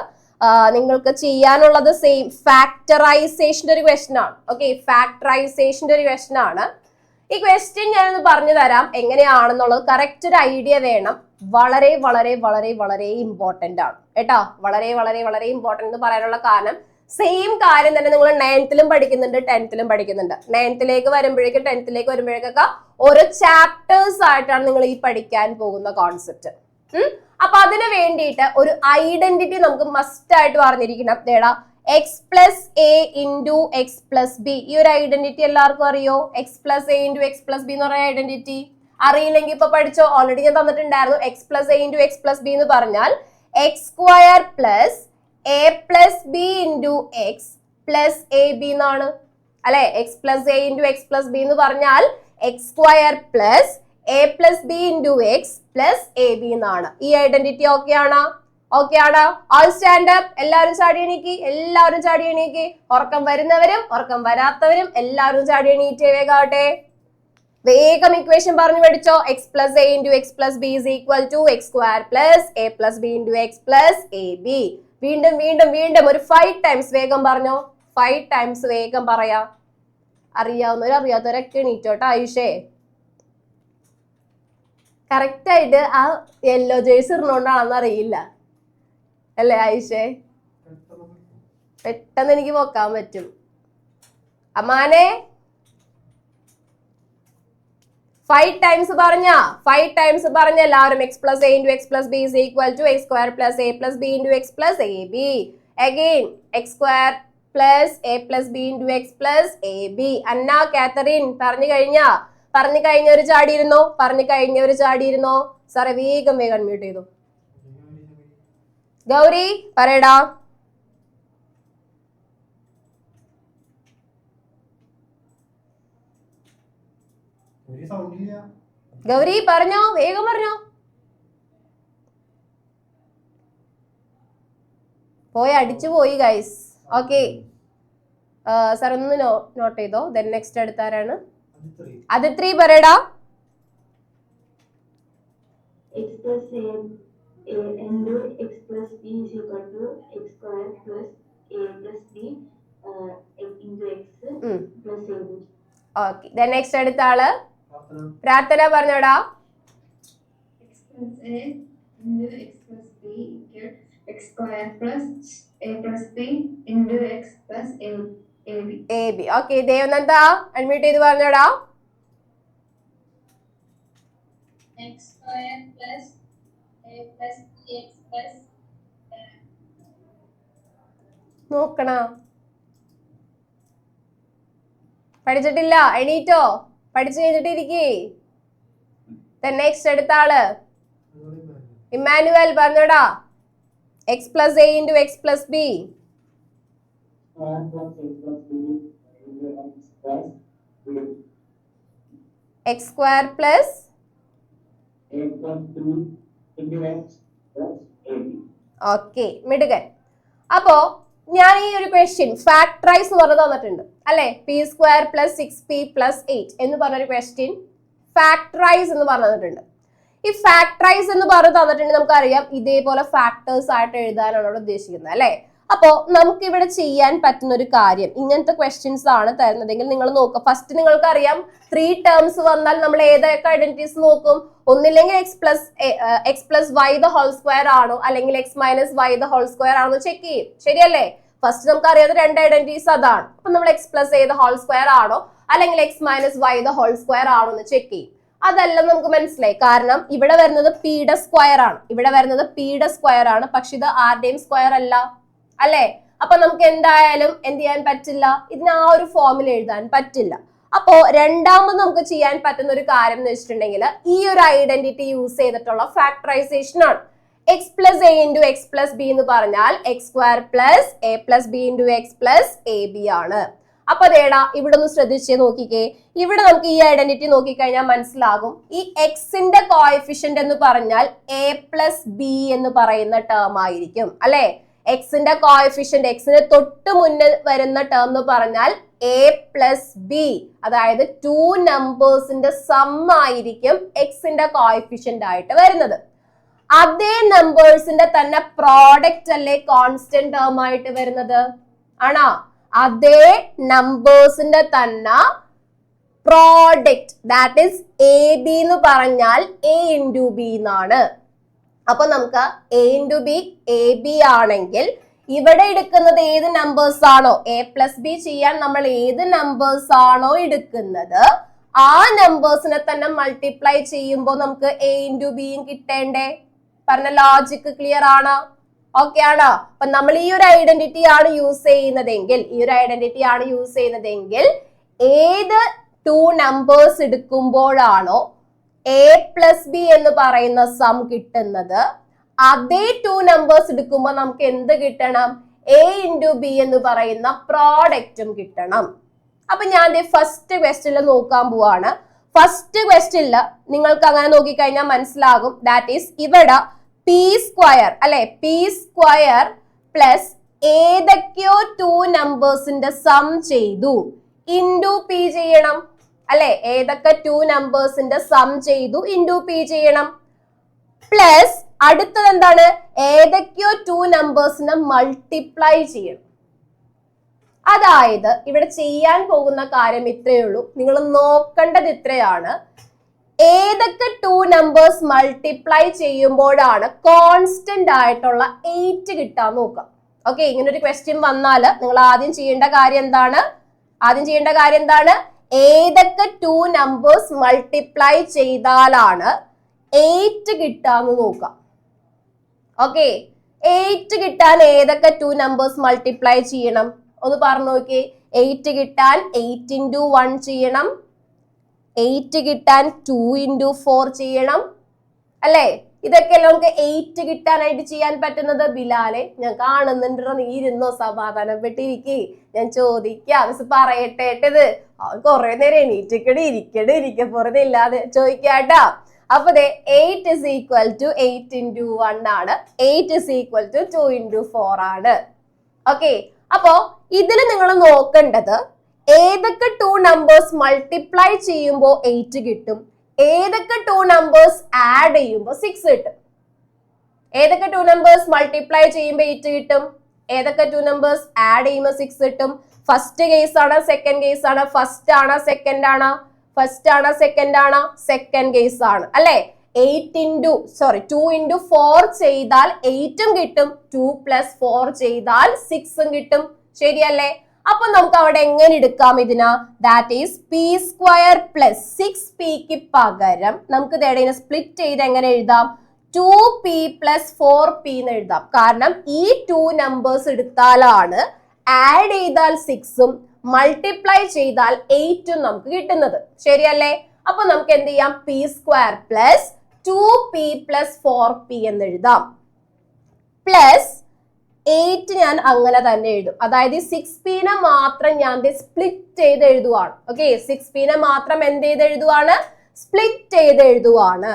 നിങ്ങൾക്ക് ചെയ്യാനുള്ളത് സെയിം ഫാക്ടറൈസേഷന്റെ ഒരു ക്വസ്റ്റ്യൻ ആണ്. ഓക്കെ, ഫാക്ടറൈസേഷന്റെ ഒരു ക്വസ്റ്റ്യൻ ആണ്. ഈ ക്വസ്റ്റ്യൻ ഞാനൊന്ന് പറഞ്ഞു തരാം എങ്ങനെയാണെന്നുള്ളത്. കറക്റ്റ് ഒരു ഐഡിയ വേണം. വളരെ വളരെ വളരെ വളരെ ഇമ്പോർട്ടന്റ് ആണ് കേട്ടോ. വളരെ വളരെ വളരെ ഇമ്പോർട്ടന്റ് എന്ന് പറയാനുള്ള കാരണം സെയിം കാര്യം തന്നെ നിങ്ങൾ 9th പഠിക്കുന്നുണ്ട്, 10th പഠിക്കുന്നുണ്ട്. 9th വരുമ്പോഴേക്കും 10th വരുമ്പോഴേക്കൊക്കെ ഓരോ ചാപ്റ്റേഴ്സ് ആയിട്ടാണ് നിങ്ങൾ ഈ പഠിക്കാൻ പോകുന്ന കോൺസെപ്റ്റ്. അപ്പൊ അതിന് വേണ്ടിയിട്ട് ഒരു ഐഡന്റിറ്റി നമുക്ക് മസ്റ്റ് ആയിട്ട് പറഞ്ഞിരിക്കണം. ദേടാ x plus a into x plus b. ഈ ഒരു ഐഡന്റിറ്റി എല്ലാവർക്കും അറിയോ? X plus a into x plus b എന്ന് പറയുന്ന ഐഡന്റിറ്റി അറിയില്ലെങ്കിൽ ഇപ്പൊ പഠിച്ചോ. ഓൾറെഡി ഞാൻ തന്നിട്ടുണ്ടായിരുന്നു. X plus a into x plus b എന്ന് പറഞ്ഞാൽ x square plus a plus b into x plus a b എന്നാണ് അല്ലെ? X plus a into x plus b എന്ന് പറഞ്ഞാൽ x square plus a plus b into x plus a b എന്നാണ്. ഈ identity okay ആണോ? Okay ആണോ? All stand up. എല്ലാവരും ചാടി എണീക്കി, എല്ലാവരും ചാടി എണീക്കി. ഉറക്കം വരുന്നവരും ഉറക്കം വരാത്തവരും എല്ലാവരും ചാടി എണീറ്റേ. വേഗാവട്ടെ, വേഗം ഇക്വേഷൻ പറഞ്ഞു പഠിച്ചോ. X plus a into x plus b is equal to x square plus a plus b into x plus a b. വീണ്ടും വീണ്ടും വീണ്ടും ഒരു 5 times വേഗം പറഞ്ഞോ. 5 times വേഗം പറയാ. അറിയാവുന്നവരും അറിയാത്തവരൊക്കെ എണീറ്റോട്ടോ. ആയുഷേ കറക്റ്റ് ആയിട്ട് ആ യെല്ലോ ജേഴ്സി ഇടുന്നോണ്ടാണെന്ന് അറിയില്ല. അല്ലേ ആയിഷേ? പെട്ടെന്ന് എനിക്ക് നോക്കാൻ പറ്റും. അമ്മാനെ 5 ടൈംസ് പറഞ്ഞ എല്ലാവരും x plus a into x plus b is equal to x square plus a plus b into x plus ab. Again x square plus a plus b into x plus ab. Anna Catherine പറഞ്ഞു കഴിഞ്ഞവര് ചാടിയിരുന്നോ? സാറേ വേഗം unmute ചെയ്തു. ഗൗരി പറയടാ. ഗൗരി പറഞ്ഞോ, വേഗം പറഞ്ഞോ. അടിച്ചു പോയി ഗൈസ്. ഓക്കെ സാർ ഒന്ന് നോട്ട് ചെയ്തോ. ദെൻ നെക്സ്റ്റ് അടുത്താരാണ്? അതിത്രി പറയടാ. x plus a into x plus b is equal to x square plus a plus b into x plus ab. Okay then next അടുത്ത ആള് പ്രാർത്ഥന പറഞ്ഞോടാ. x plus a into x plus b equal x square plus a plus b into x plus ab. Okay Devananda unmute ചെയ്ത് പറഞ്ഞോടാ. x square plus a plus x plus നോക്കണ പഠിച്ചിട്ടില്ല, എണീറ്റോ? പഠിച്ചു കഴിഞ്ഞിട്ടിരിക്കേ. Next അടുത്ത ആള് Emmanuel പറഞ്ഞോടാ. x plus a into x plus b. x square plus okay മിടുകൻ. അപ്പോ ഞാൻ ഈ ഒരു ക്വസ്റ്റ്യൻ ഫാക്ടറൈസ് എന്ന് പറഞ്ഞു തന്നിട്ടുണ്ട് അല്ലെ. P square plus 6p plus 8 എന്ന് പറഞ്ഞൊരു ക്വസ്റ്റ്യൻ ഫാക്ടറൈസ് എന്ന് പറഞ്ഞു തന്നിട്ടുണ്ട്. ഈ ഫാക്ടറൈസ് എന്ന് പറഞ്ഞു തന്നിട്ടുണ്ടെങ്കിൽ നമുക്കറിയാം ഇതേപോലെ ഫാക്ടേഴ്സ് ആയിട്ട് എഴുതാനാണ് അവിടെ ഉദ്ദേശിക്കുന്നത് അല്ലെ. അപ്പോ നമുക്ക് ഇവിടെ ചെയ്യാൻ പറ്റുന്ന ഒരു കാര്യം, ഇങ്ങനത്തെ ക്വസ്റ്റ്യൻസ് ആണ് തരുന്നതെങ്കിൽ നിങ്ങൾ നോക്കുക. ഫസ്റ്റ് നിങ്ങൾക്ക് അറിയാം 3 ടേംസ് വന്നാൽ നമ്മൾ ഏതൊക്കെ ഐഡന്റിറ്റീസ് നോക്കും? ഒന്നില്ലെങ്കിൽ x plus y the whole square ആണോ അല്ലെങ്കിൽ x minus y the whole square ആണോ ചെക്ക് ചെയ്യും. ശരിയല്ലേ? ഫസ്റ്റ് നമുക്ക് അറിയാവുന്ന 2 ഐഡന്റിറ്റീസ് അതാണ്. അപ്പൊ നമ്മൾ x plus a the whole square ആണോ അല്ലെങ്കിൽ x minus y the whole square ആണോ എന്ന് ചെക്ക് ചെയ്യും. അതെല്ലാം നമുക്ക് മനസ്സിലായി. കാരണം ഇവിടെ വരുന്നത് പിയുടെ സ്ക്വയർ ആണ്, പക്ഷെ ഇത് ആരുടെയും സ്ക്വയർ അല്ല അല്ലെ. അപ്പൊ നമുക്ക് എന്തായാലും എന്ത് ചെയ്യാൻ പറ്റില്ല, ഇതിന് ആ ഒരു ഫോമിൽ എഴുതാൻ പറ്റില്ല. അപ്പോ രണ്ടാമത് നമുക്ക് ചെയ്യാൻ പറ്റുന്ന ഒരു കാര്യം എന്ന് വെച്ചിട്ടുണ്ടെങ്കിൽ ഈ ഒരു ഐഡന്റിറ്റി യൂസ് ചെയ്തിട്ടുള്ള ഫാക്ടറൈസേഷൻ ആണ്. X plus a into x plus b എന്ന് പറഞ്ഞാൽ x square plus a plus b into x plus a B ആണ്. അപ്പൊ അതേടാ ഇവിടെ ഒന്ന് ശ്രദ്ധിച്ചേ നോക്കിക്കേ. ഇവിടെ നമുക്ക് ഈ ഐഡന്റിറ്റി നോക്കിക്കഴിഞ്ഞാൽ മനസ്സിലാകും. ഈ എക്സിന്റെ കോഎഫിഷ്യന്റ് എന്ന് പറഞ്ഞാൽ എ പ്ലസ് ബി എന്ന് പറയുന്ന ടേം ആയിരിക്കും അല്ലെ. എക്സിന്റെ കോഎഫിഷ്യന്റ്, എക്സിന് തൊട്ട് മുന്നിൽ വരുന്ന ടേം എന്ന് പറഞ്ഞാൽ എ പ്ലസ് ബി, അതായത് 2 നമ്പേഴ്സിന്റെ സം ആയിരിക്കും എക്സിന്റെ കോഎഫിഷ്യന്റ് ആയിട്ട് വരുന്നത്. അതേ നമ്പേഴ്സിന്റെ തന്നെ പ്രോഡക്റ്റ് അല്ലേ കോൺസ്റ്റന്റ് ടേം ആയിട്ട് വരുന്നത്? ആണോ? അതേ നമ്പേഴ്സിന്റെ തന്നെ product, that is A B എന്ന് പറഞ്ഞാൽ എ ഇൻറ്റു ബി എന്നാണ്. അപ്പൊ നമുക്ക് A into B A B ആണെങ്കിൽ ഇവിടെ എടുക്കുന്നത് ഏത് നമ്പേഴ്സ് ആണോ, എ പ്ലസ് ബി ചെയ്യാൻ നമ്മൾ ഏത് നമ്പേഴ്സ് ആണോ എടുക്കുന്നത് ആ നമ്പേഴ്സിനെ തന്നെ മൾട്ടിപ്ലൈ ചെയ്യുമ്പോൾ നമുക്ക് എ ഇൻറ്റു ബിയും കിട്ടേണ്ടേ? പറഞ്ഞ ലോജിക്ക് ക്ലിയർ ആണോ? ഓക്കെ ആണോ? അപ്പൊ നമ്മൾ ഈ ഒരു ഐഡന്റിറ്റി ആണ് യൂസ് ചെയ്യുന്നതെങ്കിൽ ഏത് 2 നമ്പേഴ്സ് എടുക്കുമ്പോഴാണോ എ പ്ലസ് ബി എന്ന് പറയുന്ന സം കിട്ടുന്നത്, അതേ 2 നമ്പേഴ്സ് എടുക്കുമ്പോൾ നമുക്ക് എന്ത് കിട്ടണം? എ ഇൻറ്റു ബി എന്ന് പറയുന്ന പ്രോഡക്റ്റും കിട്ടണം. അപ്പൊ ഞാൻ ഫസ്റ്റ് ക്വസ്റ്റ്യനിൽ നോക്കാൻ പോവാണ്. ഫസ്റ്റ് ക്വസ്റ്റ്യനിൽ നിങ്ങൾക്ക് അങ്ങനെ നോക്കിക്കഴിഞ്ഞാൽ മനസ്സിലാകും. ദാറ്റ് ഈസ് ഇവിടെ പി സ്ക്വയർ അല്ലെ, പി സ്ക്വയർ പ്ലസ് ഏതൊക്കെയോ 2 നമ്പേഴ്സിന്റെ സം ചെയ്തു ഇൻറ്റു പി ചെയ്യണം അല്ലെ. ഏതൊക്കെ 2 നമ്പേഴ്സിന്റെ സം ചെയ്തു ഇൻറ്റു പി ചെയ്യണം. പ്ലസ് അടുത്തത് എന്താണ്? ഏതൊക്കെയോ 2 നമ്പേഴ്സിനെ മൾട്ടിപ്ലൈ ചെയ്യണം. അതായത് ഇവിടെ ചെയ്യാൻ പോകുന്ന കാര്യം ഇത്രയേ ഉള്ളൂ. നിങ്ങൾ നോക്കേണ്ടത് ഇത്രയാണ്. ഏതൊക്കെ 2 നമ്പേഴ്സ് മൾട്ടിപ്ലൈ ചെയ്യുമ്പോഴാണ് കോൺസ്റ്റന്റ് ആയിട്ടുള്ള 8 കിട്ടാൻ നോക്കാം. ഓക്കെ, ഇങ്ങനെ ഒരു ക്വസ്റ്റ്യൻ വന്നാൽ നിങ്ങൾ ആദ്യം ചെയ്യേണ്ട കാര്യം എന്താണ്? ഏതൊക്കെ 2 നമ്പേഴ്സ് മൾട്ടിപ്ലൈ ചെയ്താലാണ് 8 കിട്ടാന്ന് നോക്കാം. ഓക്കെ, 8 കിട്ടാൻ ഏതൊക്കെ 2 നമ്പേഴ്സ് മൾട്ടിപ്ലൈ ചെയ്യണം ഒന്ന് പറഞ്ഞു നോക്കിയേ. 8 കിട്ടാൻ 8 into 1 ചെയ്യണം, 8 കിട്ടാൻ 2 into 4 ചെയ്യണം അല്ലേ? ഇതൊക്കെ നമുക്ക് 8 കിട്ടാനായിട്ട് ചെയ്യാൻ പറ്റുന്നത്. ബിലാലെ, ഞാൻ കാണുന്നുണ്ടോ, നീ ഇരുന്നോ, സമാധാനപ്പെട്ടിരിക്കേ, ഞാൻ ചോദിക്കാം, മിസ് പറയട്ടെ. ഇത് കുറെ നേരം ഇരിക്കണ പുറത്തില്ലാതെ ചോദിക്കാട്ടാ. അപ്പൊ 8 is equal to 8 into 1 ആണ്, 8 is equal to 2 into 4 ആണ്. ഓക്കെ, അപ്പോ ഇതിൽ നിങ്ങൾ നോക്കേണ്ടത് ഏതൊക്കെ 2 നമ്പേഴ്സ് മൾട്ടിപ്ലൈ ചെയ്യുമ്പോൾ 8 കിട്ടും, ഏതൊക്കെ 2 നമ്പേഴ്സ് ആഡ് ചെയ്യുമ്പോൾ 6 കിട്ടും. ഏതൊക്കെ 2 നമ്പേഴ്സ് മൾട്ടിപ്ലൈ ചെയ്യുമ്പോൾ 8 കിട്ടും, ഏതൊക്കെ 2 നമ്പേഴ്സ് ആഡ് ചെയ്യുമ്പോൾ 6 കിട്ടും. ഫസ്റ്റ് കേസ് ആണ്, സെക്കൻഡ് കേസ് ആണ്, ഫസ്റ്റ് ആണോ സെക്കൻഡ് ആണോ? സെക്കൻഡ് കേസ് ആണ് അല്ലെ? 2 into 4 ചെയ്താൽ 8ഉം കിട്ടും, 2 plus 4 ചെയ്താൽ 6ഉം കിട്ടും. ശരിയല്ലേ? അപ്പൊ നമുക്ക് അവിടെ എങ്ങനെ എടുക്കാം ഇതിന്? ദാറ്റ് ഈസ് p² plus 6pക്ക് പകരം നമുക്ക് ഇതിനെ സ്പ്ലിറ്റ് ചെയ്ത് എങ്ങനെ എഴുതാം? 2p plus 4p എന്ന് എഴുതാം. കാരണം ഈ 2 നമ്പേഴ്സ് എടുത്താലാണ് ആഡ് ചെയ്താൽ 6ഉം മൾട്ടിപ്ലൈ ചെയ്താൽ 8ഉം നമുക്ക് കിട്ടുന്നത്. ശരിയല്ലേ? അപ്പൊ നമുക്ക് എന്ത് ചെയ്യാം? p² plus 2p plus 4p എന്ന് എഴുതാം. പ്ലസ് 8 ഞാൻ അങ്ങനെ തന്നെ എഴുതും. അതായത് 6p മാത്രം ഞാൻ സ്പ്ലിറ്റ് ചെയ്ത് എഴുതുവാണ്. ഓക്കെ, 6p മാത്രം എന്ത് ചെയ്ത് എഴുതുവാണ്? സ്പ്ലിറ്റ് ചെയ്ത് എഴുതുവാണ്.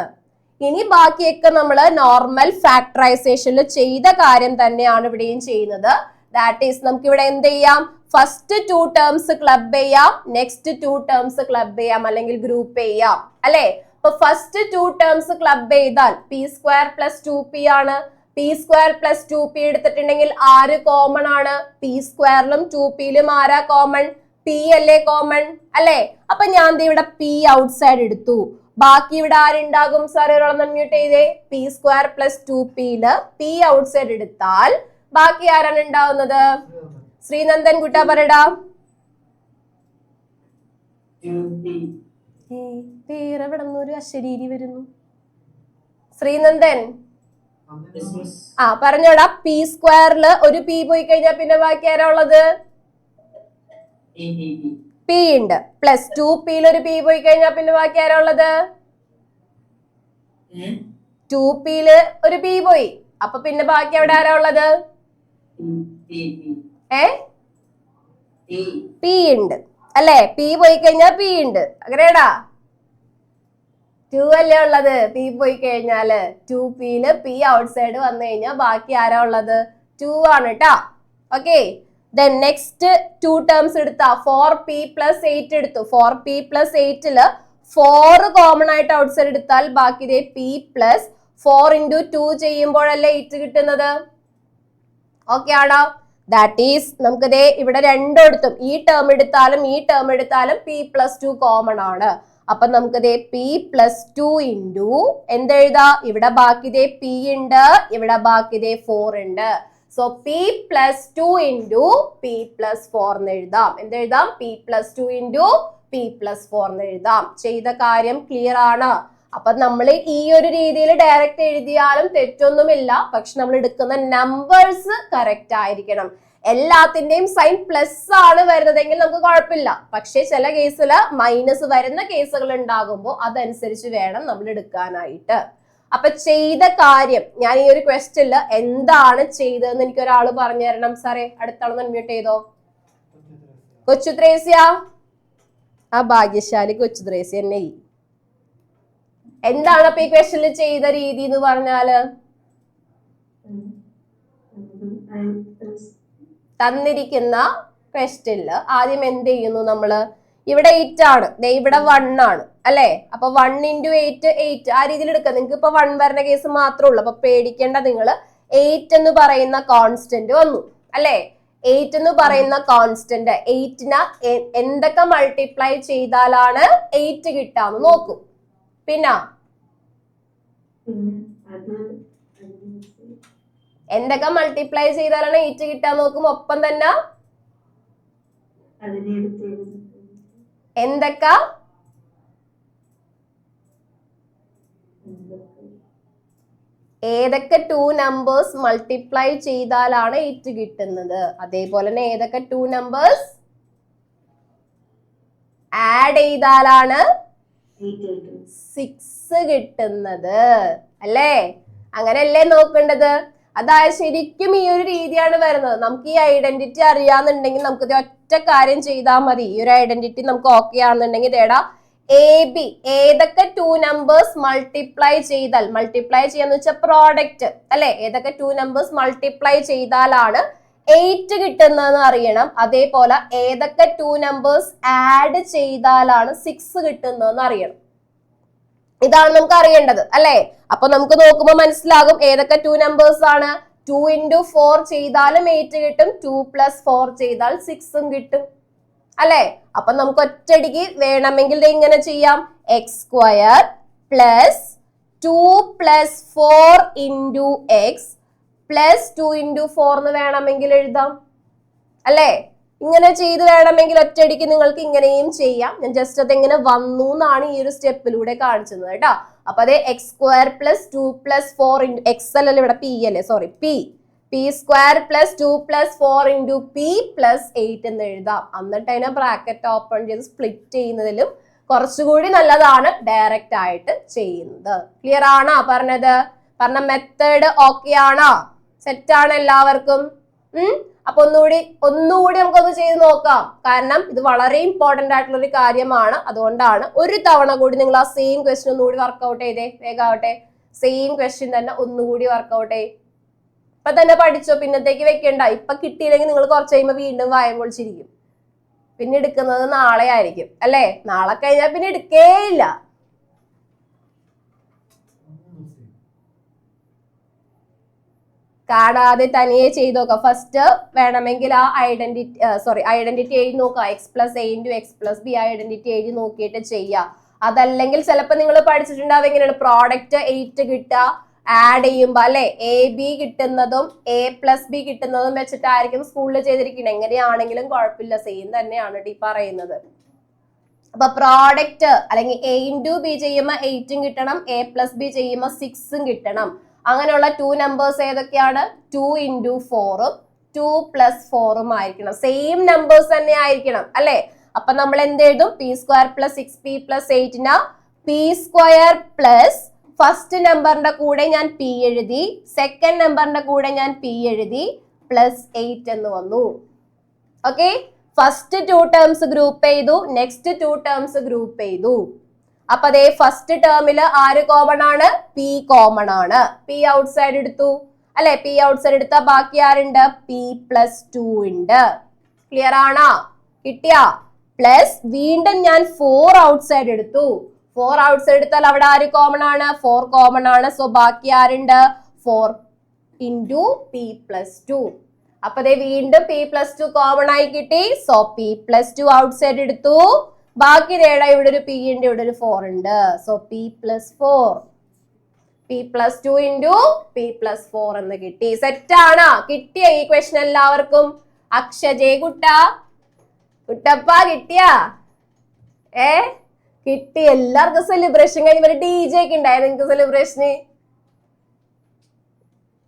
ഇനി ബാക്കിയൊക്കെ നമ്മൾ നോർമൽ ഫാക്ടറൈസേഷനിൽ ചെയ്ത കാര്യം തന്നെയാണ് ഇവിടെയും ചെയ്യുന്നത്. ദാറ്റ് ഈസ് നമുക്ക് ഇവിടെ എന്ത് ചെയ്യാം? ഫസ്റ്റ് 2 ടേംസ് ക്ലബ് ചെയ്യാം, നെക്സ്റ്റ് 2 ടേംസ് ക്ലബ് ചെയ്യാം, അല്ലെങ്കിൽ ഗ്രൂപ്പ് ചെയ്യാം അല്ലെ? അപ്പൊ ഫസ്റ്റ് 2 ടേംസ് ക്ലബ് ചെയ്താൽ p² plus 2p ആണ്. p² plus 2p എടുത്തിട്ടുണ്ടെങ്കിൽ ആര് കോമൺ ആണ്? p²ലും 2pയിലും ആരാ കോമൺ? p അല്ലേ കോമൺ അല്ലെ? അപ്പൊ ഞാൻ ഇവിടെ p ഔട്ട്സൈഡ് എടുത്തു. ബാക്കി ഇവിടെ ആരുണ്ടാകും? സാർ മ്യൂട്ട് ചെയ്തേ. p² plus 2pയില് p ഔട്ട്സൈഡ് എടുത്താൽ ബാക്കി ആരാണ് ഉണ്ടാവുന്നത്? ശ്രീനന്ദൻ കുട്ടാ പറയടാ. വേറെ ഇവിടെ ഒരു അശരീരി വരുന്നു. ശ്രീനന്ദൻ പറഞ്ഞോടാ. p² ഒരു p പോയി കഴിഞ്ഞാൽ പിന്നെ ബാക്കി ആരാ ഉള്ളത്? p ഉണ്ട്. പ്ലസ് 2pയിൽ ഒരു p പോയി കഴിഞ്ഞാൽ പിന്നെ ബാക്കി ആരാ ഉള്ളത്? 2pയില് ഒരു p പോയി, അപ്പൊ പിന്നെ ബാക്കി അവിടെ ആരാ ഉള്ളത്? p ഉണ്ട് അല്ലെ? p പോയി കഴിഞ്ഞാൽ p ഉണ്ട്. അങ്ങനെയാടാ? 2 അല്ലേ ഉള്ളത്? p പോയി കഴിഞ്ഞാല് 2pയില് p ഔട്ട്സൈഡ് വന്നു കഴിഞ്ഞാൽ ബാക്കി ആരാ ഉള്ളത്? 2 ആണ് കേട്ടാ. ഓക്കെ, ദെൻ നെക്സ്റ്റ് 2 ടേംസ് എടുത്താ 4p plus 8 എടുത്തു. 4p plus 8ല് 4 കോമൺ ആയിട്ട് ഔട്ട്സൈഡ് എടുത്താൽ ബാക്കി p plus 4 into 2 ചെയ്യുമ്പോഴല്ലേ 8 കിട്ടുന്നത്. ഓക്കെ ആണോ? ദാറ്റ് ഈസ് നമുക്ക് ഇവിടെ രണ്ടും എടുത്തും, ഈ ടേം എടുത്താലും ഈ ടേം എടുത്താലും p plus 2 കോമൺ ആണ്. അപ്പൊ നമുക്ക് p plus 2 into എന്തെഴുതാ? ഇവിടെ ബാക്കി p ഉണ്ട്, ഇവിടെ ബാക്കി 4 ഉണ്ട്. So p plus 2 into p plus 4 എന്ന് എഴുതാം. എന്തെഴുതാം? p plus 2 into p plus 4 എന്ന് എഴുതാം. ചെയ്ത കാര്യം ക്ലിയർ ആണ്? അപ്പൊ നമ്മൾ ഈ ഒരു രീതിയിൽ ഡയറക്റ്റ് എഴുതിയാലും തെറ്റൊന്നുമില്ല. പക്ഷെ നമ്മൾ എടുക്കുന്ന നമ്പേഴ്സ് കറക്റ്റ് ആയിരിക്കണം. എല്ലാത്തിന്റെയും സൈൻ പ്ലസ് ആണ് വരുന്നതെങ്കിൽ നമുക്ക് കുഴപ്പമില്ല. പക്ഷെ ചില കേസിൽ മൈനസ് വരുന്ന കേസുകൾ ഉണ്ടാകുമ്പോൾ അതനുസരിച്ച് വേണം നമ്മൾ എടുക്കാനായിട്ട്. അപ്പൊ ചെയ്ത കാര്യം ഞാൻ ഈ ഒരു ക്വസ്റ്റ്യനിൽ എന്താണ് ചെയ്തതെന്ന് എനിക്ക് ഒരാൾ പറഞ്ഞു തരണം. സാറേ അടുത്താളൊന്ന് അൺമ്യൂട്ട് ചെയ്തോ. കൊച്ചു ത്രേസ്യ, ആ ഭാഗ്യശാലി കൊച്ചു ത്രേസ്യ എന്നെ. എന്താണ് അപ്പൊ ഈ ക്വസ്റ്റ്യനിൽ ചെയ്ത രീതി എന്ന് പറഞ്ഞാല്? തന്നിരിക്കുന്ന ക്വസ്റ്റ്യനില് ആദ്യം എന്ത് ചെയ്യുന്നു നമ്മള്? ഇവിടെ 8 ആണ്, ഇവിടെ 1 ആണ് അല്ലെ? അപ്പൊ 1 into 8 8 ആ രീതിയിൽ എടുക്കാം. നിങ്ങൾക്ക് ഇപ്പൊ 1 വരുന്ന കേസ് മാത്രമേ ഉള്ളൂ. അപ്പൊ പേടിക്കേണ്ട, നിങ്ങള് 8 എന്ന് പറയുന്ന കോൺസ്റ്റന്റ് വന്നു അല്ലെ? 8 എന്ന് പറയുന്ന കോൺസ്റ്റന്റ് 8നെ എന്തൊക്കെ മൾട്ടിപ്ലൈ ചെയ്താലാണ് 8 കിട്ടാന്ന് നോക്കും. പിന്നെ പിന്നെ അത് എന്തൊക്കെ മൾട്ടിപ്ലൈ ചെയ്താലാണ് 8 കിട്ടാൻ നോക്കും? ഒപ്പം തന്നെ അതിനെ എടുത്ത് എഴുതുന്നത്. എന്തൊക്കെ ഏതൊക്കെ 2 നമ്പേഴ്സ് മൾട്ടിപ്ലൈ ചെയ്താലാണ് 8 കിട്ടുന്നത്? അതേപോലെ തന്നെ ഏതൊക്കെ 2 നമ്പേഴ്സ് ആഡ് ചെയ്താലാണ് 6 കിട്ടുന്നത്? അല്ലേ? അങ്ങനെയല്ലേ നോക്കേണ്ടത്? അതായത് ശരിക്കും ഈ ഒരു രീതിയാണ് വരുന്നത്. നമുക്ക് ഈ ഐഡന്റിറ്റി അറിയാന്നുണ്ടെങ്കിൽ നമുക്ക് ഇത് ഒറ്റ കാര്യം ചെയ്താൽ മതി. ഈ ഒരു ഐഡന്റിറ്റി നമുക്ക് ഓക്കെ ആണെന്നുണ്ടെങ്കിൽ ഇതേടാ എ ബി ഏതൊക്കെ 2 നമ്പേഴ്സ് മൾട്ടിപ്ലൈ ചെയ്താൽ, മൾട്ടിപ്ലൈ ചെയ്യാന്ന് വെച്ചാൽ പ്രോഡക്റ്റ് അല്ലെ, ഏതൊക്കെ 2 നമ്പേഴ്സ് മൾട്ടിപ്ലൈ ചെയ്താലാണ് 8 കിട്ടുന്നതെന്ന് അറിയണം. അതേപോലെ ഏതൊക്കെ 2 നമ്പേഴ്സ് ആഡ് ചെയ്താലാണ് 6 കിട്ടുന്നതെന്ന് അറിയണം. ഇതാണ് നമുക്ക് അറിയേണ്ടത് അല്ലെ. അപ്പൊ നമുക്ക് നോക്കുമ്പോൾ മനസ്സിലാകും ഏതൊക്കെ 2 നമ്പേഴ്സ് ആണ്. 2 into 4 ചെയ്താലും 8 കിട്ടും, 2 plus 4 ചെയ്താൽ 6 കിട്ടും അല്ലെ. അപ്പൊ നമുക്ക് ഒറ്റയടിക്ക് വേണമെങ്കിൽ ഇങ്ങനെ ചെയ്യാം, X square plus 2 plus 4 into x plus 2 into 4 എന്ന് വേണമെങ്കിൽ എഴുതാം അല്ലെ. ഇങ്ങനെ ചെയ്ത് വേണമെങ്കിൽ ഒറ്റയടിക്ക് നിങ്ങൾക്ക് ഇങ്ങനെയും ചെയ്യാം. ഞാൻ ജസ്റ്റ് അത് എങ്ങനെ വന്നു എന്നാണ് ഈ ഒരു സ്റ്റെപ്പിലൂടെ കാണിച്ചത് കേട്ടോ. അപ്പൊ അതെ X square plus 2 plus 4 into X അല്ലല്ലോ ഇവിടെ പി അല്ലേ, sorry P square plus 2 plus 4 into p plus 8 എന്ന് എഴുതാം. എന്നിട്ട് അതിനെ ബ്രാക്കറ്റ് ഓപ്പൺ ചെയ്ത് സ്പ്ലിറ്റ് ചെയ്യുന്നതിലും കുറച്ചുകൂടി നല്ലതാണ് ഡയറക്റ്റ് ആയിട്ട് ചെയ്യുന്നത്. ക്ലിയർ ആണോ പറഞ്ഞത്? പറഞ്ഞ മെത്തേഡ് ഓക്കെ ആണോ? സെറ്റ് ആണ് എല്ലാവർക്കും? അപ്പൊ ഒന്നുകൂടി നമുക്കൊന്ന് ചെയ്ത് നോക്കാം. കാരണം ഇത് വളരെ ഇമ്പോർട്ടന്റ് ആയിട്ടുള്ള ഒരു കാര്യമാണ്. അതുകൊണ്ടാണ് ഒരു തവണ കൂടി നിങ്ങൾ ആ സെയിം ക്വസ്റ്റ്യൻ ഒന്നുകൂടി വർക്ക്ഔട്ട് ചെയ്തേ. വേഗാവട്ടെ, സെയിം ക്വസ്റ്റ്യൻ തന്നെ ഒന്നുകൂടി വർക്ക്ഔട്ട് ചെയ്യ്. ഇപ്പൊ തന്നെ പഠിച്ചോ, പിന്നത്തേക്ക് വെക്കണ്ട. ഇപ്പൊ കിട്ടിയില്ലെങ്കിൽ നിങ്ങൾ കുറച്ച് കഴിയുമ്പോൾ വീണ്ടും വായം പൊളിച്ചിരിക്കും. പിന്നെ എടുക്കുന്നത് നാളെ ആയിരിക്കും അല്ലെ. നാളെ കഴിഞ്ഞാൽ പിന്നെ എടുക്കേയില്ല. കാണാതെ തനിയെ ചെയ്ത് നോക്കാം. ഫസ്റ്റ് വേണമെങ്കിൽ ആ ഐഡന്റിറ്റി എഴുതി നോക്കാം. X plus a into x plus B identity എഴുതി നോക്കിയിട്ട് ചെയ്യാം. അതല്ലെങ്കിൽ ചിലപ്പോൾ നിങ്ങൾ പഠിച്ചിട്ടുണ്ടാവും എങ്ങനെയാണ് പ്രോഡക്റ്റ് 8 കിട്ടുക ആഡ് ചെയ്യുമ്പോ അല്ലെ. എ ബി കിട്ടുന്നതും എ പ്ലസ് ബി കിട്ടുന്നതും വെച്ചിട്ടായിരിക്കും സ്കൂളിൽ ചെയ്തിരിക്കുന്നത്. എങ്ങനെയാണെങ്കിലും കുഴപ്പമില്ല, സെയിം തന്നെയാണ് ഈ പറയുന്നത്. അപ്പൊ പ്രോഡക്റ്റ് അല്ലെങ്കിൽ എ ഇൻറ്റു ബി ചെയ്യുമ്പോൾ 8 കിട്ടണം, എ പ്ലസ് ബി ചെയ്യുമ്പോൾ 6 കിട്ടണം. അങ്ങനെയുള്ള 2 നമ്പേഴ്സ് ഏതൊക്കെയാണ്? 2 into 4 2 plus 4 ആയിരിക്കണം. സെയിം നമ്പേഴ്സ് തന്നെ ആയിരിക്കണം അല്ലെ. അപ്പൊ നമ്മൾ എന്ത് എഴുതും? P square plus 6p plus 8 P square plus first നമ്പറിന്റെ കൂടെ ഞാൻ പി എഴുതി, സെക്കൻഡ് നമ്പറിന്റെ കൂടെ ഞാൻ പി എഴുതി, പ്ലസ് 8 എന്ന് വന്നു. ഓക്കെ, ഫസ്റ്റ് 2 ടേംസ് ഗ്രൂപ്പ് ചെയ്തു, നെക്സ്റ്റ് 2 ടേംസ് ഗ്രൂപ്പ് ചെയ്തു. അപ്പൊ അതേ ഫസ്റ്റ് ടേമില് ആര് കോമൺ ആണ്? പി കോമൺ ആണ്. പി ഔട്ട് സൈഡ് എടുത്തു അല്ലെ. പി ഔട്ട് സൈഡ് എടുത്താൽ ബാക്കി ആരുണ്ട്? പി പ്ലസ് 2 ഉണ്ട്. ക്ലിയർ ആണോ? കിട്ടിയാ? പ്ലസ് വീണ്ടും ഞാൻ 4 ഔട്ട് സൈഡ് എടുത്തു. 4 ഔട്ട് സൈഡ് എടുത്താൽ അവിടെ ആര് കോമൺ ആണ്? 4 കോമൺ ആണ്. സോ ബാക്കി ആരുണ്ട്? 4 into p plus 2. അപ്പൊ അതേ വീണ്ടും p plus 2 കോമൺ ആയി കിട്ടി. So p plus 2 out side എടുത്തു. ബാക്കി ഇവിടെ ഒരു പി ഉണ്ട്, ഇവിടെ ഒരു 4 ഉണ്ട്. So p plus 4 p plus 2 into p plus 4 എന്ന് കിട്ടി. സെറ്റ് ആണോ? കിട്ടിയ ഈ ക്വസ്റ്റൻ എല്ലാവർക്കും? അക്ഷജയ് കുട്ടപ്പ കിട്ടിയാ? കിട്ടി. എല്ലാവർക്കും സെലിബ്രേഷൻ കഴിഞ്ഞ DJ ഒക്കെ ഉണ്ടായ നിങ്ങക്ക് സെലിബ്രേഷന്?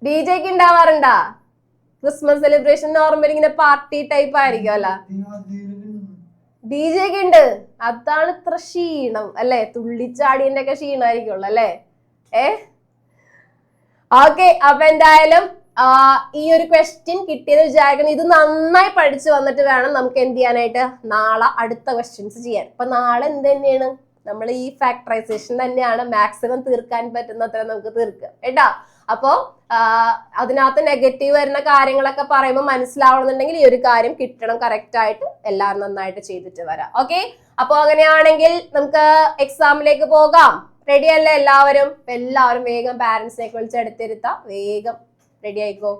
DJ ഒക്കെ ഉണ്ടാവാറുണ്ടാ? ക്രിസ്മസ് സെലിബ്രേഷൻ നോർമലി ഇങ്ങനെ പാർട്ടി ടൈപ്പ് ആയിരിക്കും അല്ല? DJ ഒക്കെ ഉണ്ട്. അതാണ് ഇത്ര ക്ഷീണം അല്ലെ. തുള്ളിച്ചാടിന്റെ ഒക്കെ ക്ഷീണമായിരിക്കുള്ളൂ അല്ലെ. ഓക്കെ, അപ്പൊ എന്തായാലും ഈ ഒരു ക്വസ്റ്റ്യൻ കിട്ടിയെന്ന് വിചാരിക്കണം. ഇത് നന്നായി പഠിച്ചു വന്നിട്ട് വേണം നമുക്ക് എന്ത് ചെയ്യാനായിട്ട് നാളെ അടുത്ത ക്വസ്റ്റ്യൻസ് ചെയ്യാൻ. അപ്പൊ നാളെ എന്ത് തന്നെയാണ് നമ്മൾ ഈ ഫാക്ടറൈസേഷൻ തന്നെയാണ് മാക്സിമം തീർക്കാൻ പറ്റുന്നത്ര നമുക്ക് തീർക്കുക കേട്ടാ. അപ്പോ അതിനകത്ത് നെഗറ്റീവ് വരുന്ന കാര്യങ്ങളൊക്കെ പറയുമ്പോൾ മനസ്സിലാവണമെന്നുണ്ടെങ്കിൽ ഈ ഒരു കാര്യം കിട്ടണം കറക്റ്റ് ആയിട്ട്. എല്ലാവരും നന്നായിട്ട് ചെയ്തിട്ട് വരാം. ഓക്കെ, അപ്പൊ അങ്ങനെയാണെങ്കിൽ നമുക്ക് എക്സാമിലേക്ക് പോകാം. റെഡി അല്ലേ എല്ലാവരും? എല്ലാവരും വേഗം പാരന്റ്സിനെ വിളിച്ച് എടുത്തിരുത്താം. വേഗം റെഡി ആയിക്കോ.